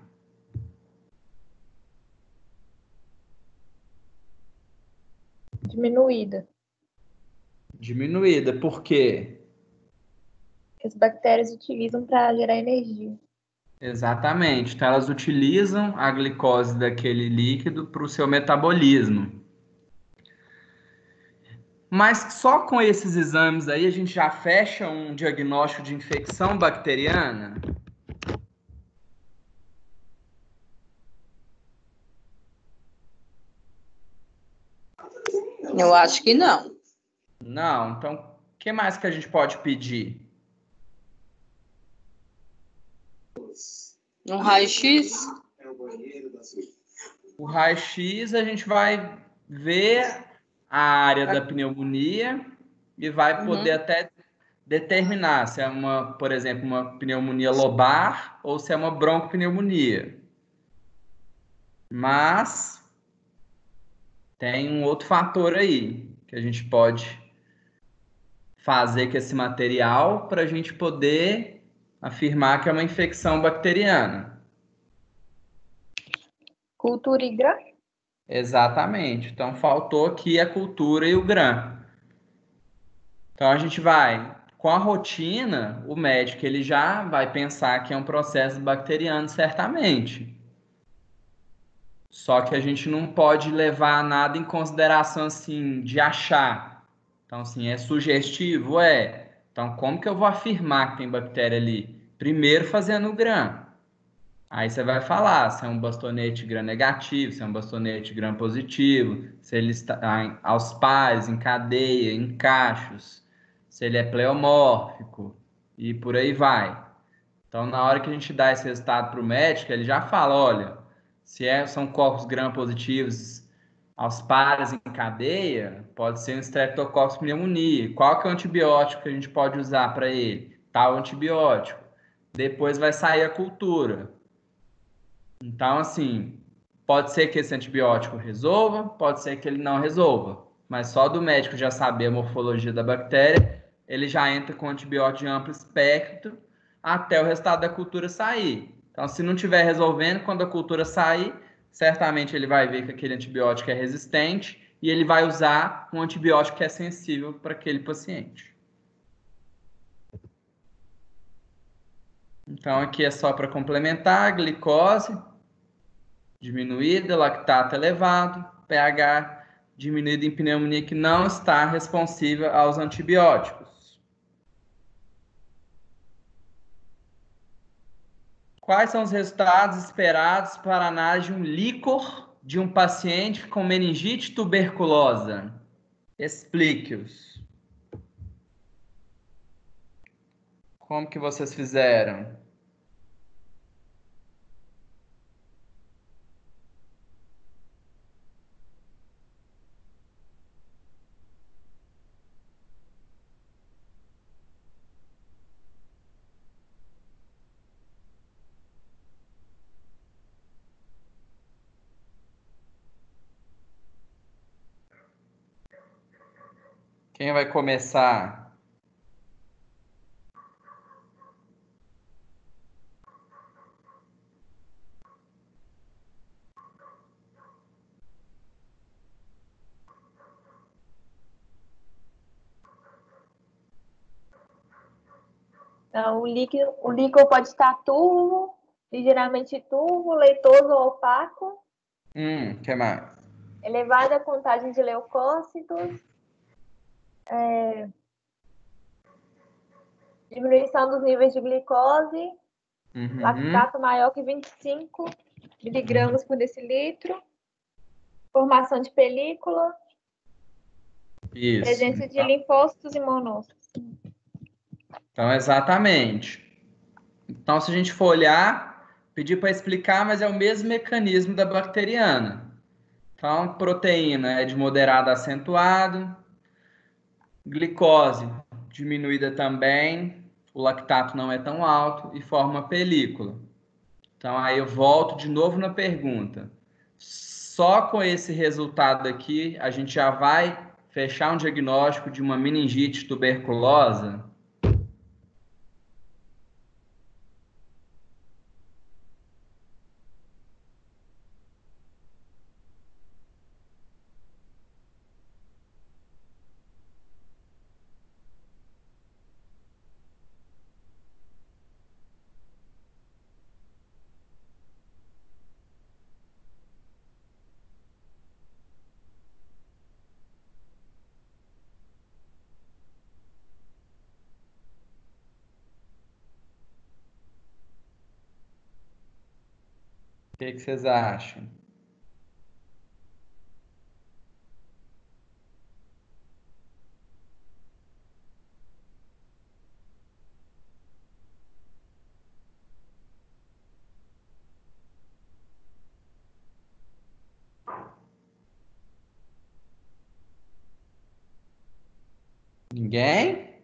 Diminuída. Diminuída. Por quê? As bactérias utilizam para gerar energia. Exatamente. Então, elas utilizam a glicose daquele líquido para o seu metabolismo. Mas só com esses exames aí a gente já fecha um diagnóstico de infecção bacteriana? Eu acho que não. Não. Então, o que mais que a gente pode pedir? Um raio-x? O raio-x a gente vai ver a área da pneumonia e vai poder até determinar se é uma, por exemplo, uma pneumonia lobar ou se é uma broncopneumonia. Mas tem um outro fator aí que a gente pode fazer com esse material para a gente poder afirmar que é uma infecção bacteriana. Cultura e grã? Exatamente. Então, faltou aqui a cultura e o GRAM. Então, a gente vai, com a rotina, o médico ele já vai pensar que é um processo bacteriano, certamente. Só que a gente não pode levar nada em consideração, assim, de achar. Então, assim, é sugestivo? É. Então, como que eu vou afirmar que tem bactéria ali? Primeiro, fazendo o GRAM. Aí você vai falar se é um bastonete gram negativo, se é um bastonete gram positivo, se ele está aos pares, em cadeia, em cachos, se ele é pleomórfico e por aí vai. Então, na hora que a gente dá esse resultado para o médico, ele já fala, olha, são corpos gram positivos aos pares em cadeia, pode ser um Streptococcus pneumoniae. Qual que é o antibiótico que a gente pode usar para ele? Tal antibiótico. Depois vai sair a cultura. Então, assim, pode ser que esse antibiótico resolva, pode ser que ele não resolva. Mas só do médico já saber a morfologia da bactéria, ele já entra com antibiótico de amplo espectro até o resultado da cultura sair. Então, se não estiver resolvendo, quando a cultura sair, certamente ele vai ver que aquele antibiótico é resistente e ele vai usar um antibiótico que é sensível para aquele paciente. Então, aqui é só para complementar, glicose diminuída, lactato elevado, pH diminuído em pneumonia que não está responsiva aos antibióticos. Quais são os resultados esperados para a análise de um líquor de um paciente com meningite tuberculosa? Explique-os. Como que vocês fizeram? Quem vai começar? Então, o líquido pode estar turvo, ligeiramente turvo, leitoso ou opaco. Que mais? Elevada contagem de leucócitos. Diminuição dos níveis de glicose. Lactato maior que 25 miligramas por decilitro. Formação de película. Isso. Presença de linfócitos e monócitos. Então, exatamente. Então, se a gente for olhar, pedir para explicar, mas é o mesmo mecanismo da bacteriana. Então, proteína é de moderado a acentuado, glicose diminuída também, o lactato não é tão alto e forma película. Então, aí eu volto de novo na pergunta. Só com esse resultado aqui, a gente já vai fechar um diagnóstico de uma meningite tuberculosa? O que vocês acham? Ninguém?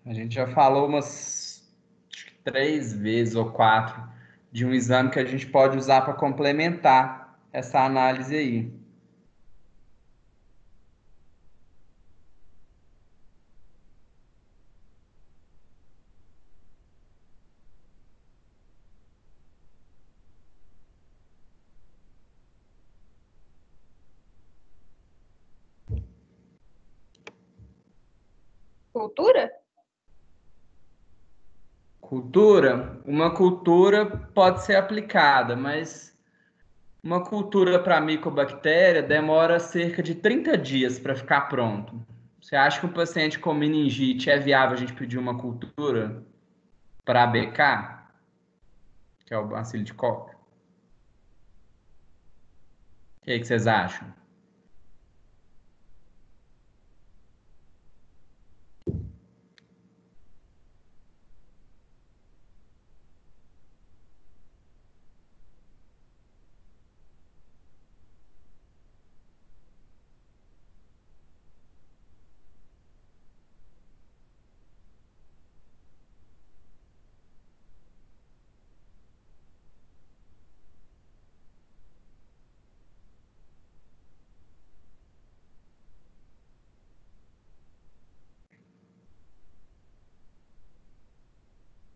A gente já falou umas 3 vezes ou 4 de um exame que a gente pode usar para complementar essa análise aí. Cultura? Cultura? Uma cultura pode ser aplicada, mas uma cultura para micobactéria demora cerca de 30 dias para ficar pronto. Você acha que um paciente com meningite é viável a gente pedir uma cultura para ABK, que é o bacilo de Koch? O que vocês acham?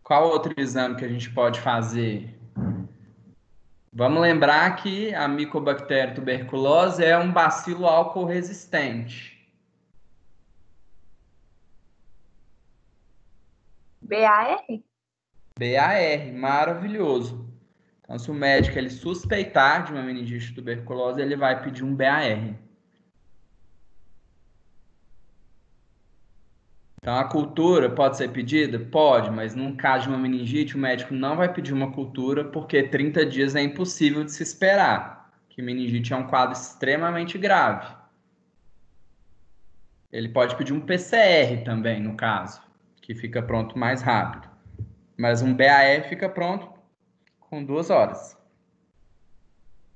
Qual outro exame que a gente pode fazer? Vamos lembrar que a micobactéria tuberculose é um bacilo álcool resistente. BAR? BAR, maravilhoso. Então, se o médico ele suspeitar de uma meningite tuberculose, ele vai pedir um BAR. Então, a cultura pode ser pedida? Pode, mas num caso de uma meningite, o médico não vai pedir uma cultura porque 30 dias é impossível de se esperar, que meningite é um quadro extremamente grave. Ele pode pedir um PCR também, no caso, que fica pronto mais rápido. Mas um BAR fica pronto com 2 horas.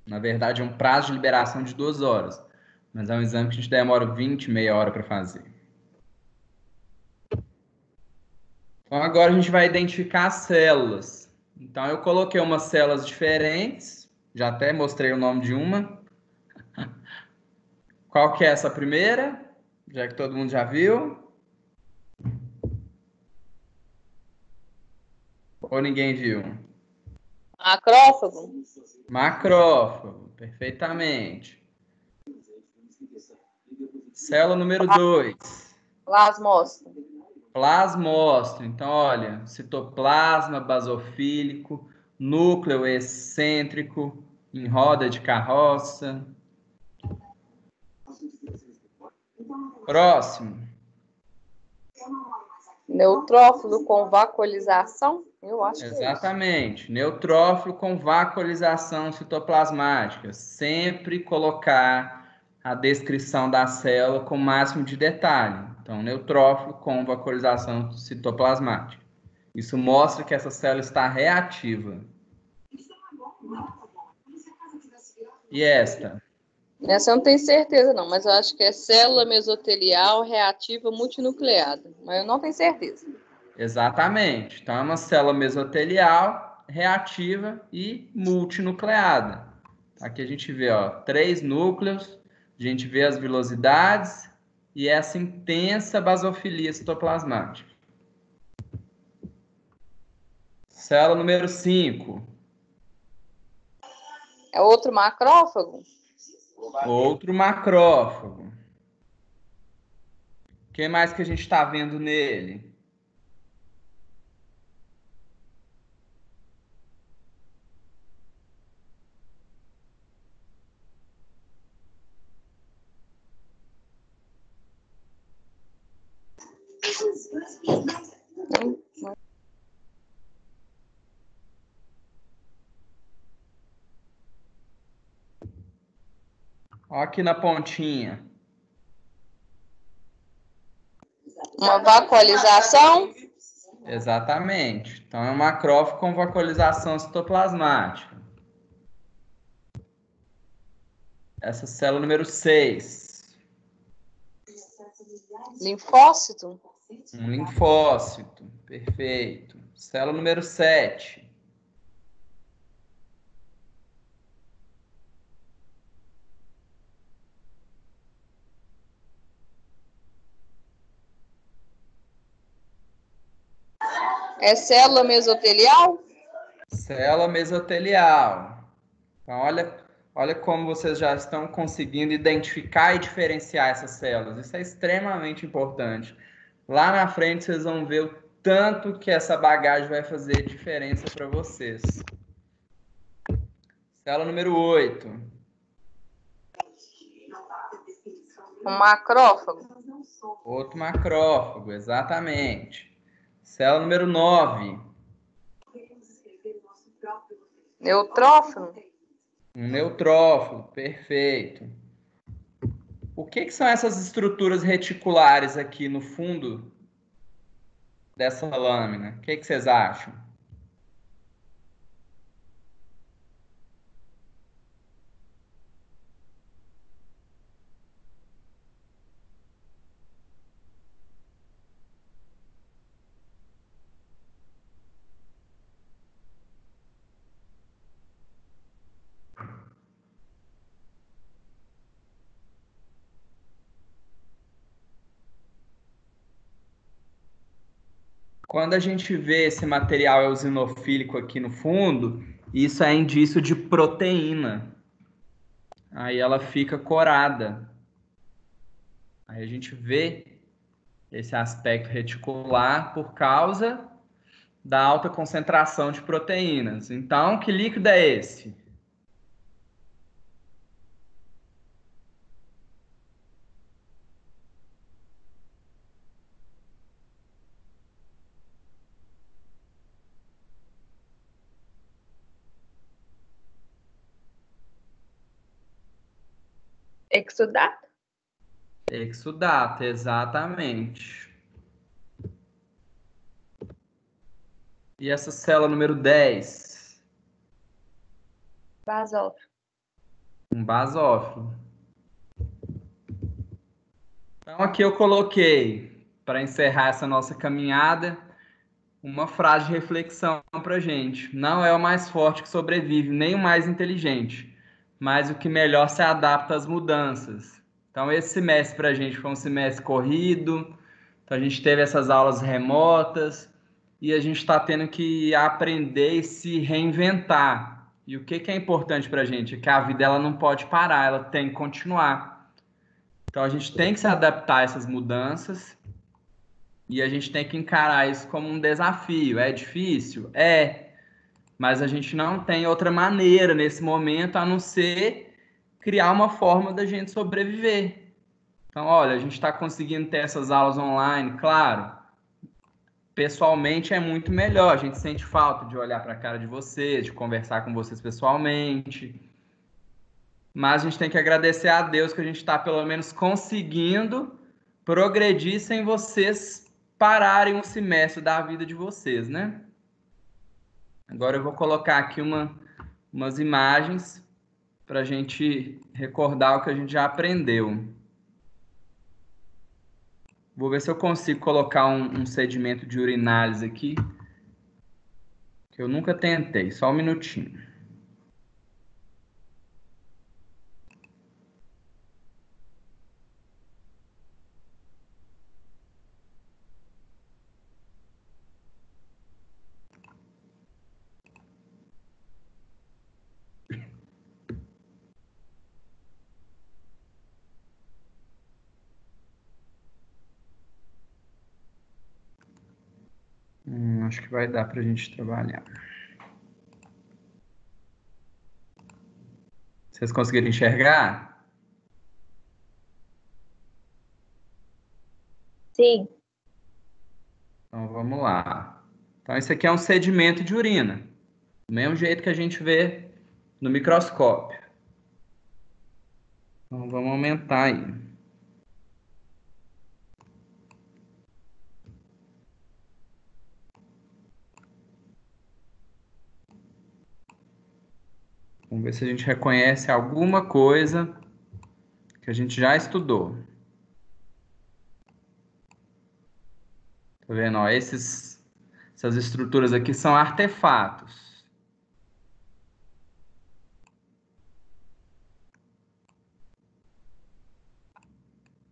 Na verdade, é um prazo de liberação de 2 horas. Mas é um exame que a gente demora 20, meia hora para fazer. Então, agora a gente vai identificar as células. Então, eu coloquei umas células diferentes. Já até mostrei o nome de uma. Qual que é essa primeira? Já que todo mundo já viu. Ou ninguém viu? Macrófago. Macrófago, perfeitamente. Célula número 2. Plasmócito. Plasmócito. Então, olha, citoplasma basofílico, núcleo excêntrico, em roda de carroça. Próximo. Neutrófilo com vacuolização? Eu acho que é isso. Exatamente. Neutrófilo com vacuolização citoplasmática. Sempre colocar a descrição da célula com o máximo de detalhe. Então, neutrófilo com vacuolização citoplasmática. Isso mostra que essa célula está reativa. E esta? Essa eu não tenho certeza, não, mas eu acho que é célula mesotelial reativa multinucleada. Mas eu não tenho certeza. Exatamente. Então, é uma célula mesotelial, reativa e multinucleada. Aqui a gente vê, ó, 3 núcleos, a gente vê as vilosidades e essa intensa basofilia citoplasmática. Célula número 5. É outro macrófago? Outro macrófago. O que mais que a gente está vendo nele? Ó, aqui na pontinha. Uma vacuolização? Exatamente. Então, é um macrófago com vacuolização citoplasmática. Essa célula número 6. Linfócito? Um linfócito. Perfeito. Célula número 7. É célula mesotelial? Célula mesotelial. Então, olha como vocês já estão conseguindo identificar e diferenciar essas células. Isso é extremamente importante. Lá na frente, vocês vão ver o tanto que essa bagagem vai fazer diferença para vocês. Célula número 8. Um macrófago? Outro macrófago, exatamente. Célula número 9. Neutrófilo? Um neutrófilo, perfeito. O que são essas estruturas reticulares aqui no fundo dessa lâmina? O que vocês acham? Quando a gente vê esse material eosinofílico aqui no fundo, isso é indício de proteína. Aí ela fica corada. Aí a gente vê esse aspecto reticular por causa da alta concentração de proteínas. Então, que líquido é esse? Exudato? Exudato, exatamente. E essa célula número 10? Basófilo. Um basófilo. Então, aqui eu coloquei, para encerrar essa nossa caminhada, uma frase de reflexão para a gente. Não é o mais forte que sobrevive, nem o mais inteligente, mas o que melhor se adapta às mudanças. Então, esse semestre para a gente foi um semestre corrido, então a gente teve essas aulas remotas e a gente está tendo que aprender e se reinventar. E o que é importante para a gente? É que a vida ela não pode parar, ela tem que continuar. Então, a gente tem que se adaptar a essas mudanças e a gente tem que encarar isso como um desafio. É difícil? É. Mas a gente não tem outra maneira nesse momento a não ser criar uma forma da gente sobreviver. Então, olha, a gente está conseguindo ter essas aulas online, claro. Pessoalmente é muito melhor. A gente sente falta de olhar para a cara de vocês, de conversar com vocês pessoalmente. Mas a gente tem que agradecer a Deus que a gente está pelo menos conseguindo progredir sem vocês pararem um semestre da vida de vocês, né? Agora eu vou colocar aqui umas imagens para a gente recordar o que a gente já aprendeu. Vou ver se eu consigo colocar um sedimento de urinálise aqui, que eu nunca tentei. Só um minutinho. Acho que vai dar para a gente trabalhar. Vocês conseguiram enxergar? Sim. Então vamos lá. Então esse aqui é um sedimento de urina, do mesmo jeito que a gente vê no microscópio. Então vamos aumentar aí. Vamos ver se a gente reconhece alguma coisa que a gente já estudou. Tá vendo? Ó, essas estruturas aqui são artefatos.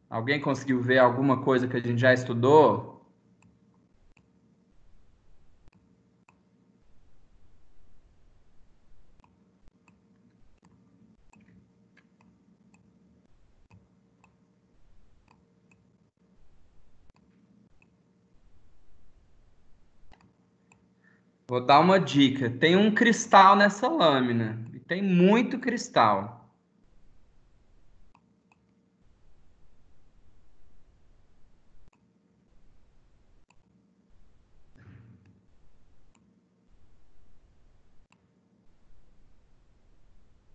Alguém conseguiu ver alguma coisa que a gente já estudou? Vou dar uma dica. Tem um cristal nessa lâmina. E tem muito cristal.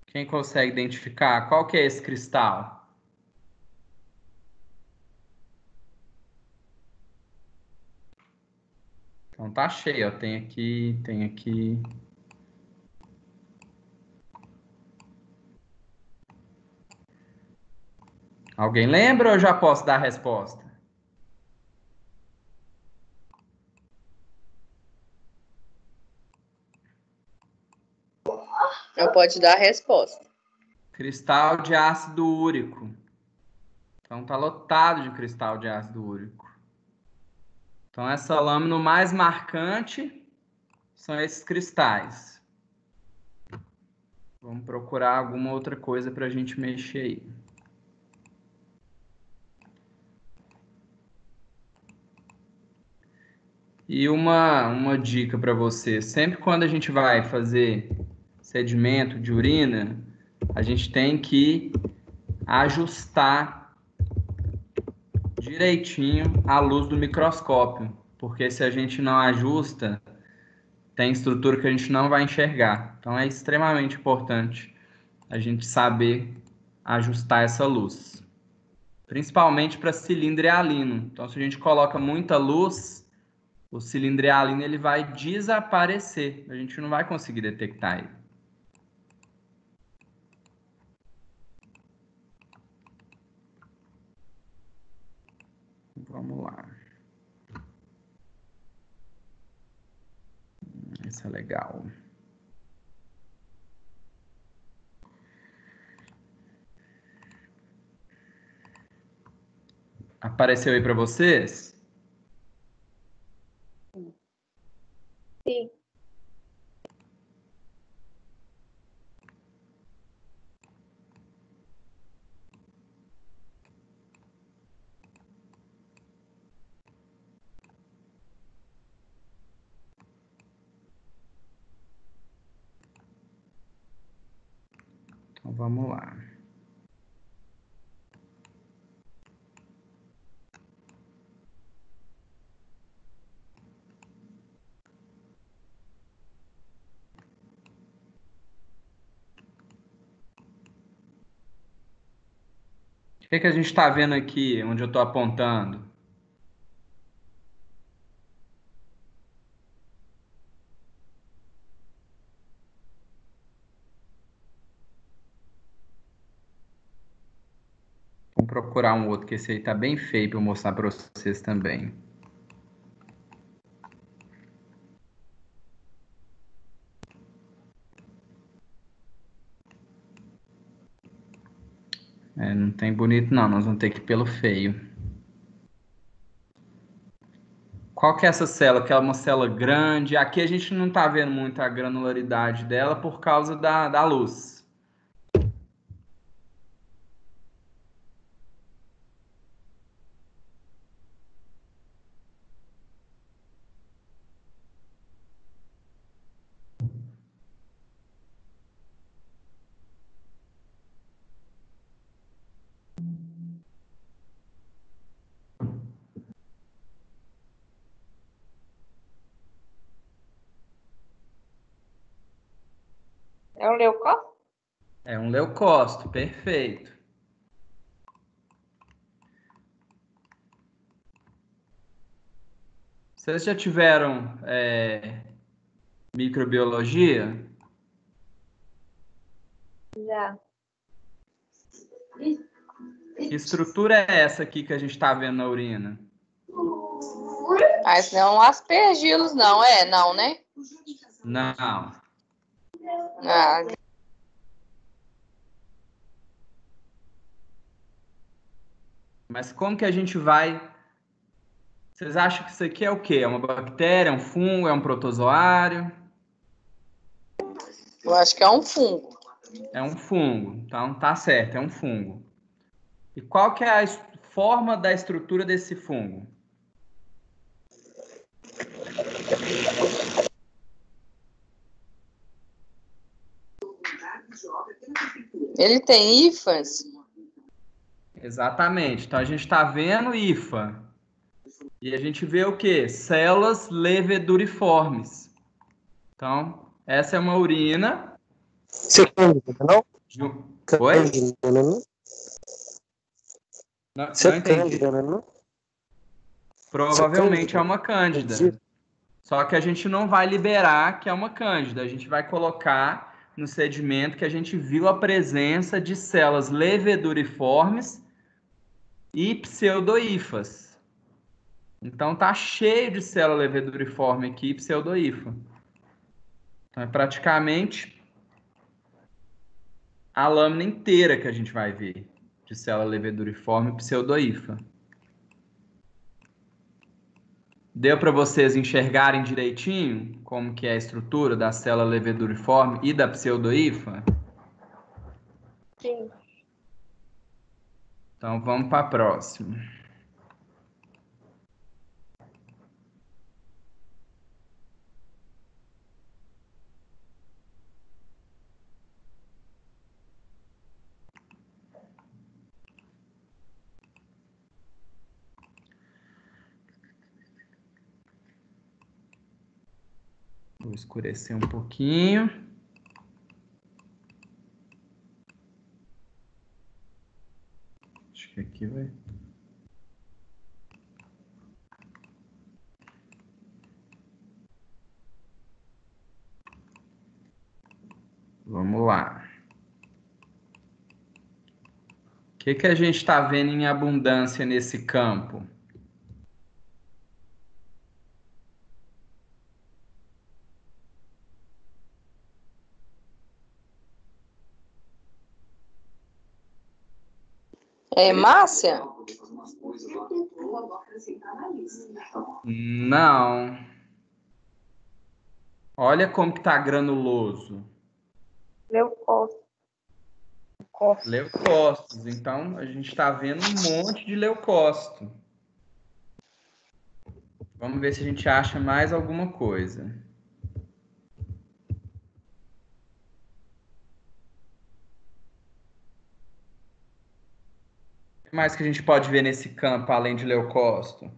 Quem consegue identificar qual que é esse cristal? Então tá cheio, ó. Tem aqui, tem aqui. Alguém lembra ou eu já posso dar a resposta? Eu pode dar a resposta. Cristal de ácido úrico. Então tá lotado de cristal de ácido úrico. Então essa lâmina, o mais marcante são esses cristais. Vamos procurar alguma outra coisa para a gente mexer aí. E uma dica para você: sempre quando a gente vai fazer sedimento de urina, a gente tem que ajustar direitinho a luz do microscópio, porque se a gente não ajusta, tem estrutura que a gente não vai enxergar. Então é extremamente importante a gente saber ajustar essa luz, principalmente para cilindro hialino. Então, se a gente coloca muita luz, o cilindro hialino ele vai desaparecer. A gente não vai conseguir detectar ele. Vamos lá. Isso é legal. Apareceu aí para vocês? Sim. Então vamos lá. O que que a gente está vendo aqui, onde eu estou apontando? procurar um outro, que esse aí tá bem feio para eu mostrar para vocês também. Não tem bonito não, nós vamos ter que ir pelo feio. Qual que é essa célula? Que é uma célula grande. Aqui a gente não tá vendo muito a granularidade dela por causa da luz. É o leucócito? É um leucócito, perfeito. Vocês já tiveram microbiologia? Já. Que estrutura é essa aqui que a gente está vendo na urina? Ah, isso não é um aspergilos, não. Não, né? Não. Ah, Mas como que a gente vai... Vocês acham que isso aqui é o quê? É uma bactéria, é um fungo, é um protozoário? eu acho que é um fungo. É um fungo. Então tá certo, é um fungo. E qual que é a forma da estrutura desse fungo? Ele tem hifas? Exatamente. Então a gente está vendo hifa. E a gente vê o quê? Células leveduriformes. Então, essa é uma urina. Você cândida, não? Oi? Cândida, não? Não, Você não entendi. cândida, não? Provavelmente é uma cândida. Só que a gente não vai liberar que é uma cândida. A gente vai colocar no sedimento que a gente viu a presença de células leveduriformes e pseudohifas. Então tá cheio de célula leveduriforme aqui e pseudohifa. Então é praticamente a lâmina inteira que a gente vai ver de célula leveduriforme e pseudohifa. Deu para vocês enxergarem direitinho como que é a estrutura da célula leveduriforme e da pseudohifa? Sim. Então vamos para a próxima. Vou escurecer um pouquinho. Acho que aqui vai... Vamos lá. O que a gente está vendo em abundância nesse campo? É hemácia? Não. Olha como que tá granuloso. Leucócito. Leucócitos. Então, a gente está vendo um monte de leucócito. Vamos ver se a gente acha mais alguma coisa. O que mais que a gente pode ver nesse campo, além de leucócito?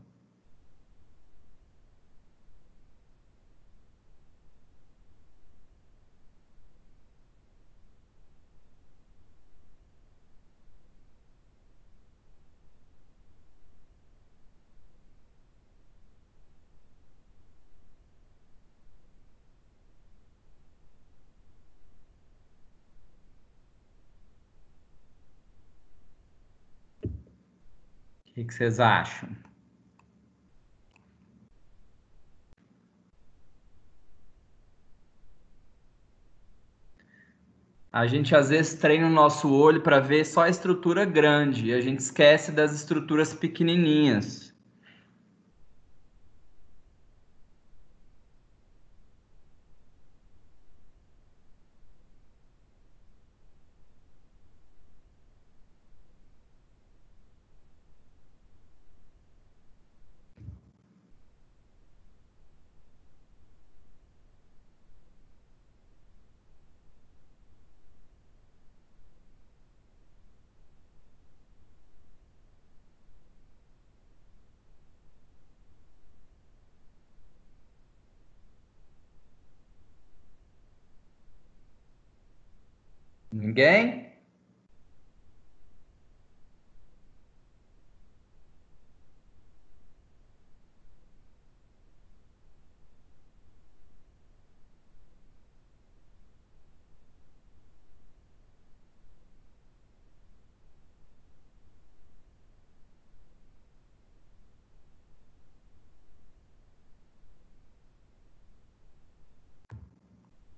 que vocês acham? A gente às vezes treina o nosso olho para ver só a estrutura grande e a gente esquece das estruturas pequenininhas. Ninguém?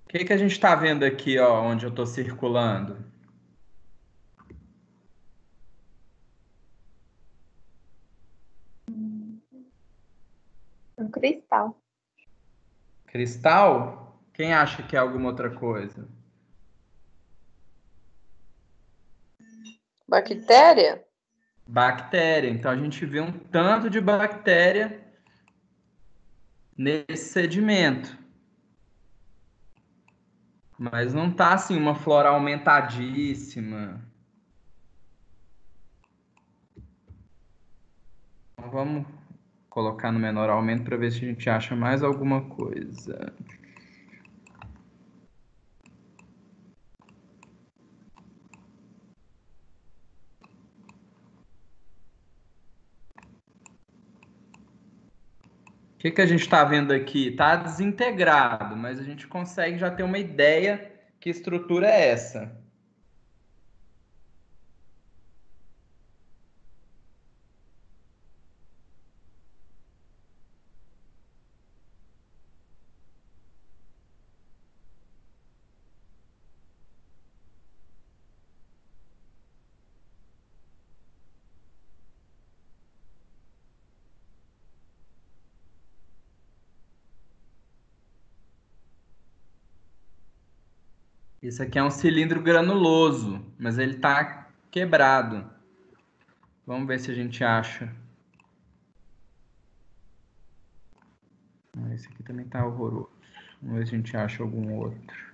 O que a gente está vendo aqui, ó, onde eu estou circulando? Um cristal. Cristal? Quem acha que é alguma outra coisa? Bactéria? Bactéria. Então a gente vê um tanto de bactéria nesse sedimento. Mas não tá assim uma flora aumentadíssima. Então vamos colocar no menor aumento para ver se a gente acha mais alguma coisa. O que a gente está vendo aqui? Está desintegrado, mas a gente consegue já ter uma ideia que estrutura é essa. Isso aqui é um cilindro granuloso, mas ele está quebrado. Vamos ver se a gente acha. Esse aqui também está horroroso. Vamos ver se a gente acha algum outro.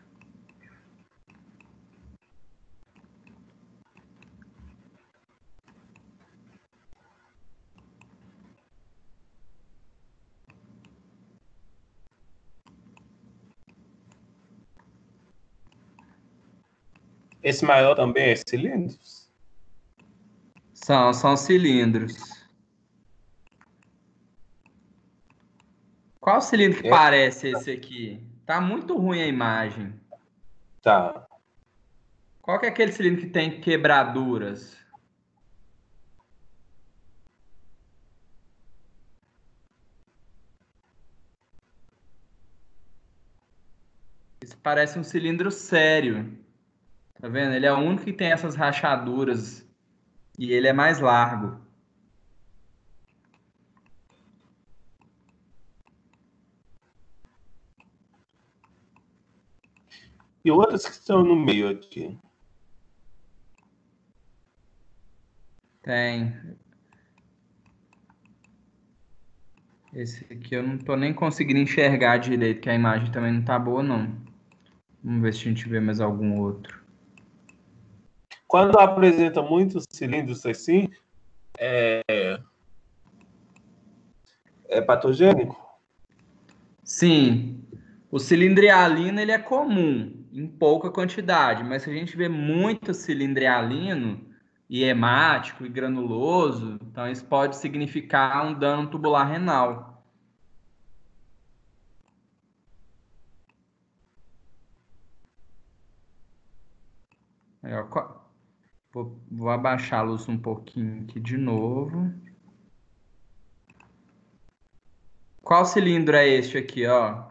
Esse maior também é cilindros? São cilindros. Qual cilindro que parece esse aqui? Tá muito ruim a imagem. Tá. Qual que é aquele cilindro que tem quebraduras? Isso parece um cilindro sério. Tá vendo? Ele é o único que tem essas rachaduras e ele é mais largo. E outras que estão no meio aqui? Tem. Esse aqui eu não tô nem conseguindo enxergar direito, que a imagem também não tá boa, não. Vamos ver se a gente vê mais algum outro. Quando apresenta muitos cilindros assim, é patogênico? Sim, o cilindrialino ele é comum em pouca quantidade, mas se a gente vê muito cilindrialino e hemático e granuloso, então isso pode significar um dano tubular renal. Aí, ó, vou abaixar a luz um pouquinho aqui de novo. Qual cilindro é este aqui, ó?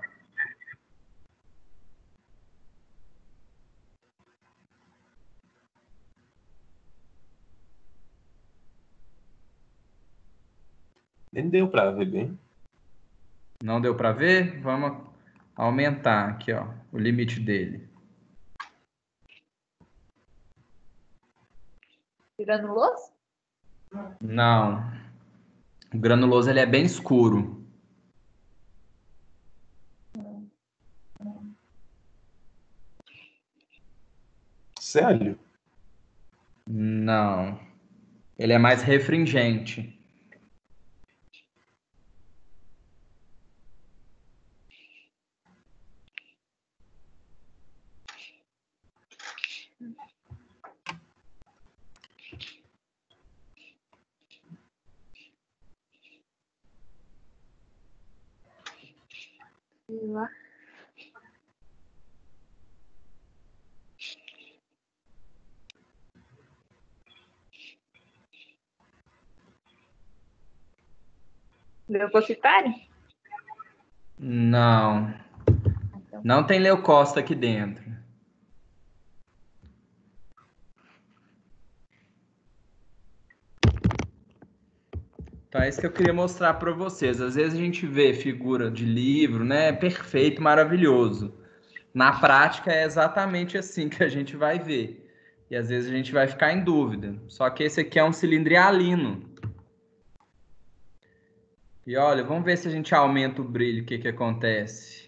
Nem deu para ver bem. Não deu para ver? Vamos aumentar aqui, ó, o limite dele. Granuloso? Não. O granuloso ele é bem escuro. Sério? Não. Ele é mais refringente. Sei lá. Leucocitário? Não. Então, Não tem leucócito aqui dentro. Então é isso que eu queria mostrar para vocês. Às vezes a gente vê figura de livro, né? Perfeito, maravilhoso. Na prática é exatamente assim que a gente vai ver. E às vezes a gente vai ficar em dúvida. Só que esse aqui é um cilindro hialino. E olha, vamos ver se a gente aumenta o brilho, o que que acontece.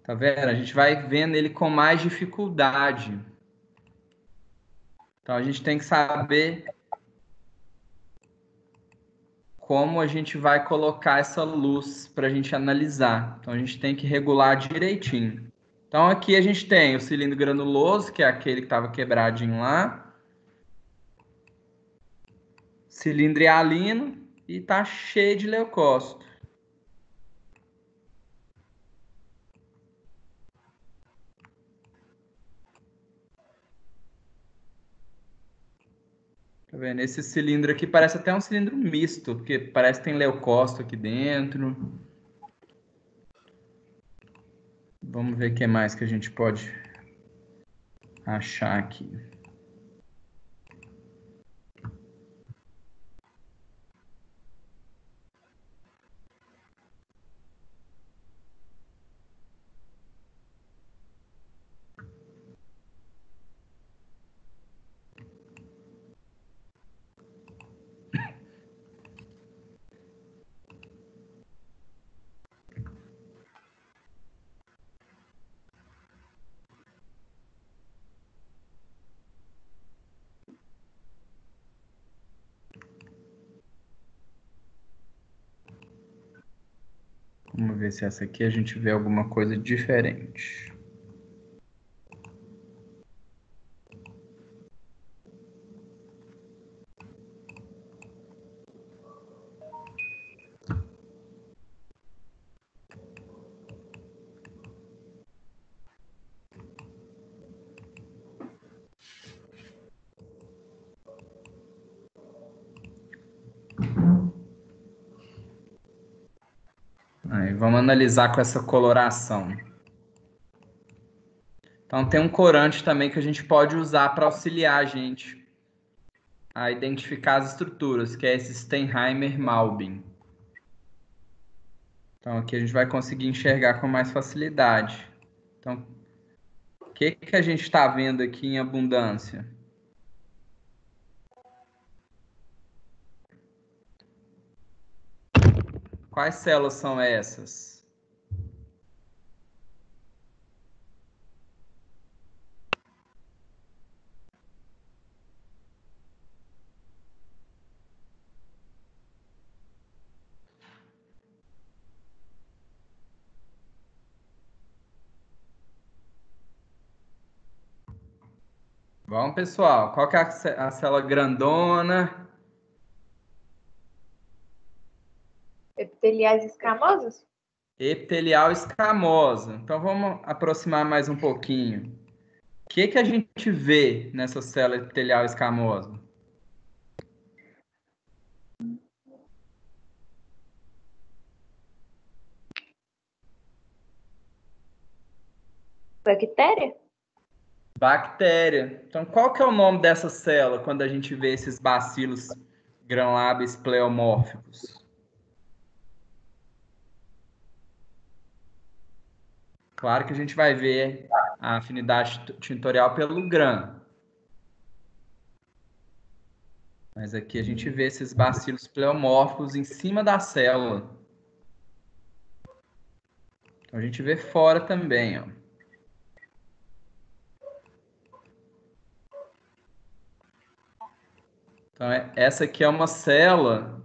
Tá vendo? A gente vai vendo ele com mais dificuldade. Então a gente tem que saber como a gente vai colocar essa luz para a gente analisar. Então a gente tem que regular direitinho. Então aqui a gente tem o cilindro granuloso, que é aquele que estava quebradinho lá. Cilindro hialino e tá cheio de leucócito. Tá vendo? Esse cilindro aqui parece até um cilindro misto, porque parece que tem leucócito aqui dentro. Vamos ver o que mais que a gente pode achar aqui. Vamos ver se essa aqui a gente vê alguma coisa diferente. Aí, vamos analisar com essa coloração. Então tem um corante também que a gente pode usar para auxiliar a gente a identificar as estruturas, que é esse Steinheimer-Malbin. Então aqui a gente vai conseguir enxergar com mais facilidade. Então, o que que a gente está vendo aqui em abundância? Quais células são essas? Vamos, pessoal. Qual que é a célula grandona? Epiteliais escamosos? Epitelial escamosa. Então vamos aproximar mais um pouquinho. O que a gente vê nessa célula epitelial escamosa? Bactéria? Bactéria. Então, qual que é o nome dessa célula quando a gente vê esses bacilos gram-lábios pleomórficos? Claro que a gente vai ver a afinidade tintorial pelo gram. Mas aqui a gente vê esses bacilos pleomórficos em cima da célula. Então, a gente vê fora também, ó. Então, essa aqui é uma célula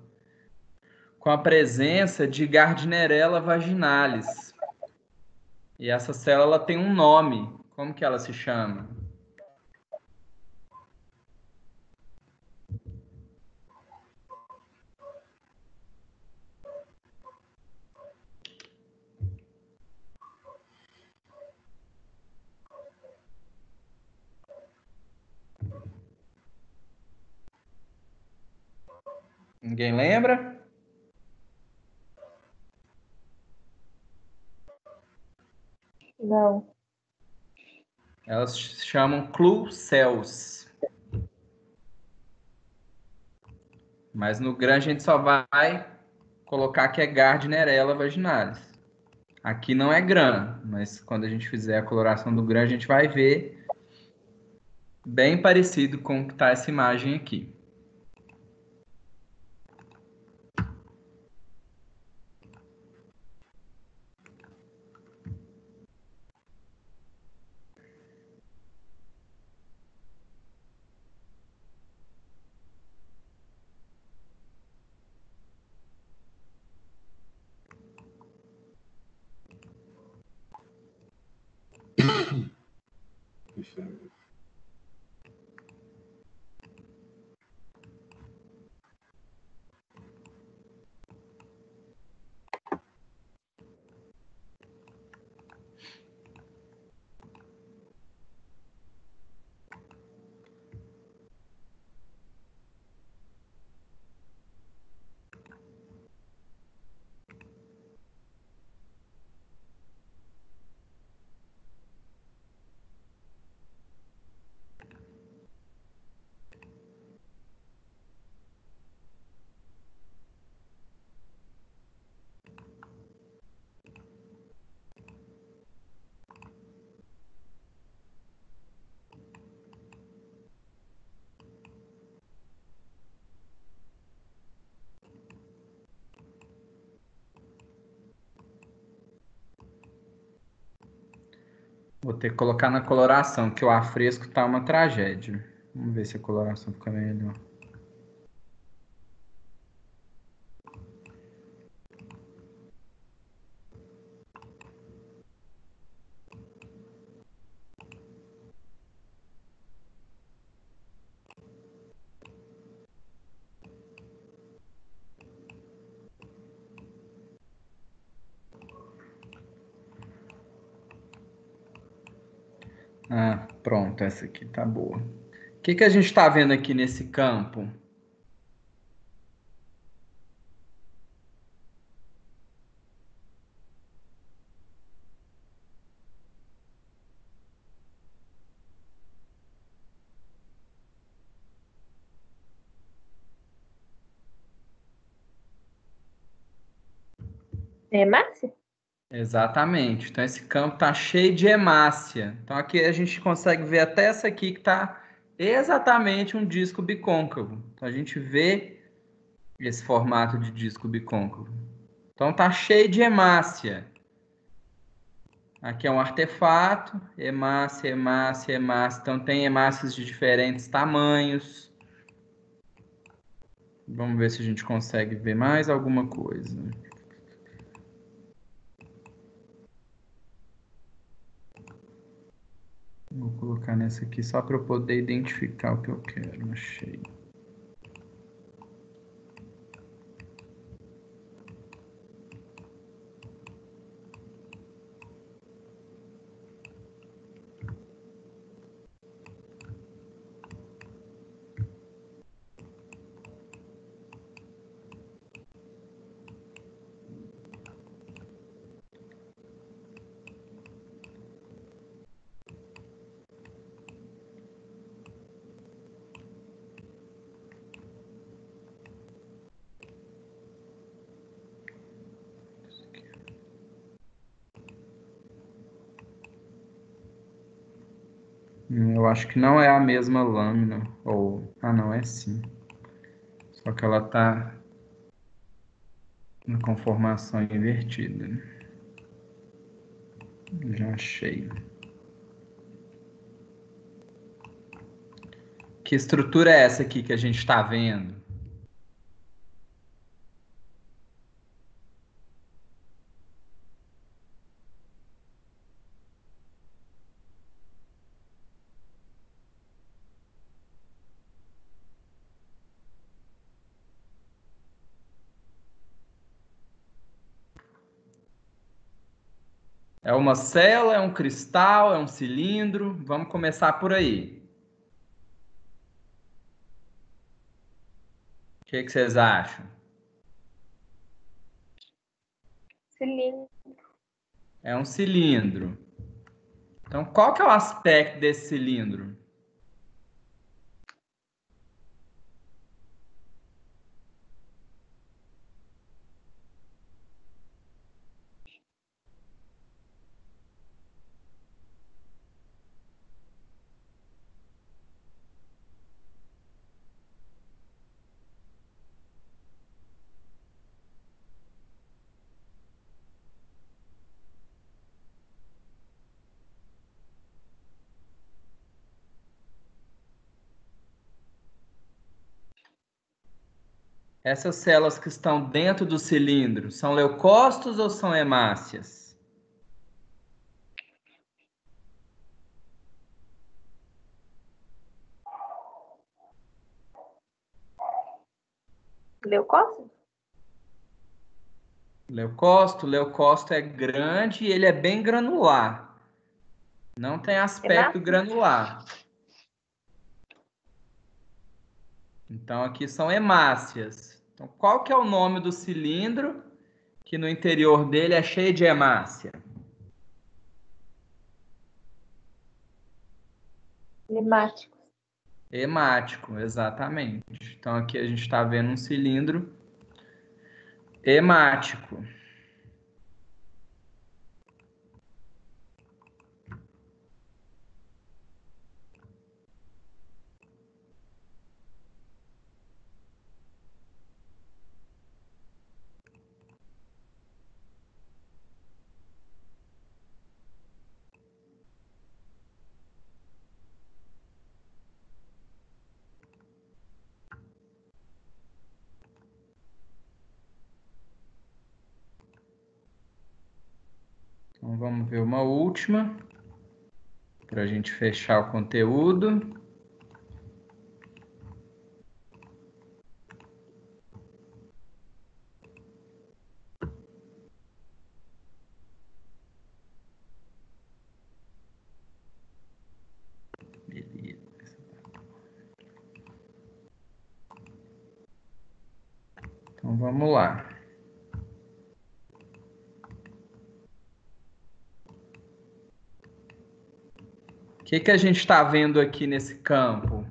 com a presença de Gardnerella vaginalis. E essa célula tem um nome. Como que ela se chama? Ninguém lembra? Não. Elas se chamam clue cells. Mas no gram a gente só vai colocar que é Gardnerella vaginalis. Aqui não é gram, mas quando a gente fizer a coloração do gram, a gente vai ver bem parecido com o que está essa imagem aqui. Vou ter que colocar na coloração, que o ar fresco tá uma tragédia. Vamos ver se a coloração fica melhor. Ah, pronto, essa aqui tá boa. O que a gente está vendo aqui nesse campo? Hemácia? Exatamente. Então, esse campo está cheio de hemácia. Então, aqui a gente consegue ver até essa aqui que está exatamente um disco bicôncavo. Então, a gente vê esse formato de disco bicôncavo. Então, está cheio de hemácia. Aqui é um artefato, hemácia, hemácia, hemácia. Então, tem hemácias de diferentes tamanhos. Vamos ver se a gente consegue ver mais alguma coisa. Vou colocar nessa aqui só para eu poder identificar o que eu quero. Achei. Eu acho que não é a mesma lâmina. Não, é sim. Só que ela tá na conformação invertida. Já achei. Que estrutura é essa aqui que a gente está vendo? É uma célula, é um cristal, é um cilindro? Vamos começar por aí. O que vocês acham? Cilindro. É um cilindro. Então, qual que é o aspecto desse cilindro? Essas células que estão dentro do cilindro são leucócitos ou são hemácias? Leucócito? Leucócito é grande e ele é bem granular. Não tem aspecto Hemácia? granular. Então, aqui são hemácias. Então, qual que é o nome do cilindro que no interior dele é cheio de hemácia? Hemático. Hemático, exatamente. Então, aqui a gente está vendo um cilindro hemático. Então, vamos ver uma última, para a gente fechar o conteúdo. Beleza. Então, vamos lá. O que a gente está vendo aqui nesse campo?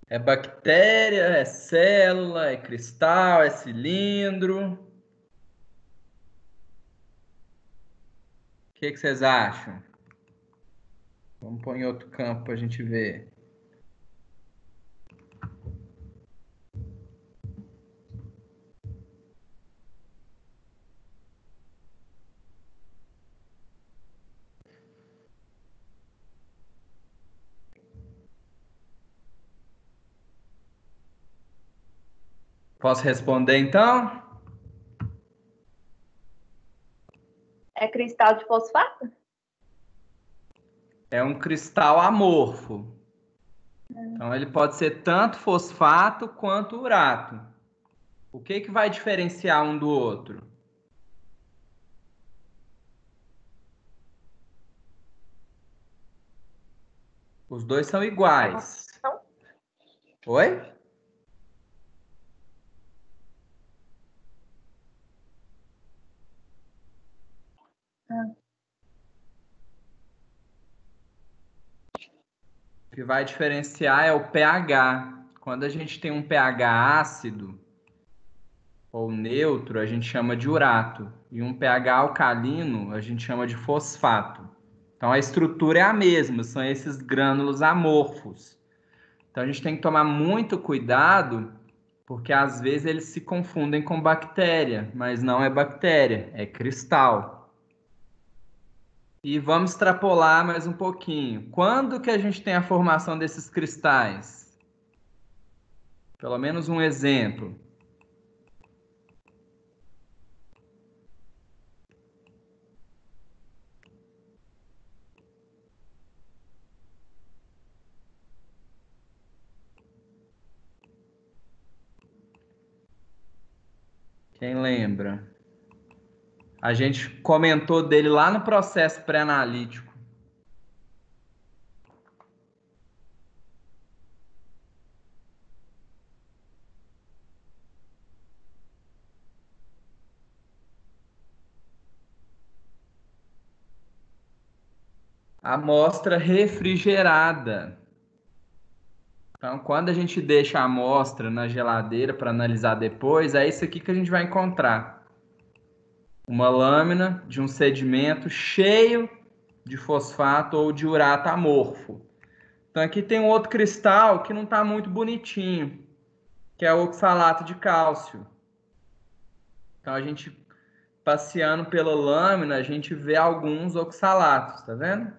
É bactéria, é célula, é cristal, é cilindro? O que vocês acham? Vamos pôr em outro campo para a gente ver. Posso responder então? É cristal de fosfato? É um cristal amorfo. Então, ele pode ser tanto fosfato quanto urato. O que vai diferenciar um do outro? Os dois são iguais. Não. Oi? que vai diferenciar é o pH. Quando a gente tem um pH ácido ou neutro, a gente chama de urato. E um pH alcalino, a gente chama de fosfato. Então, a estrutura é a mesma, são esses grânulos amorfos. Então, a gente tem que tomar muito cuidado, porque às vezes eles se confundem com bactéria, mas não é bactéria, é cristal. E vamos extrapolar mais um pouquinho. Quando que a gente tem a formação desses cristais? Pelo menos um exemplo. Quem lembra? A gente comentou dele lá no processo pré-analítico. Amostra refrigerada. Então, quando a gente deixa a amostra na geladeira para analisar depois, é isso aqui que a gente vai encontrar. Uma lâmina de um sedimento cheio de fosfato ou de urato amorfo. Então, aqui tem um outro cristal que não está muito bonitinho, que é o oxalato de cálcio. Então, a gente, passeando pela lâmina, a gente vê alguns oxalatos, tá vendo?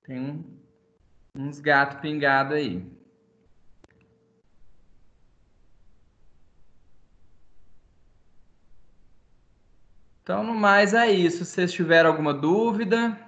Tem uns gatos pingados aí. Então, no mais é isso. Se vocês tiverem alguma dúvida,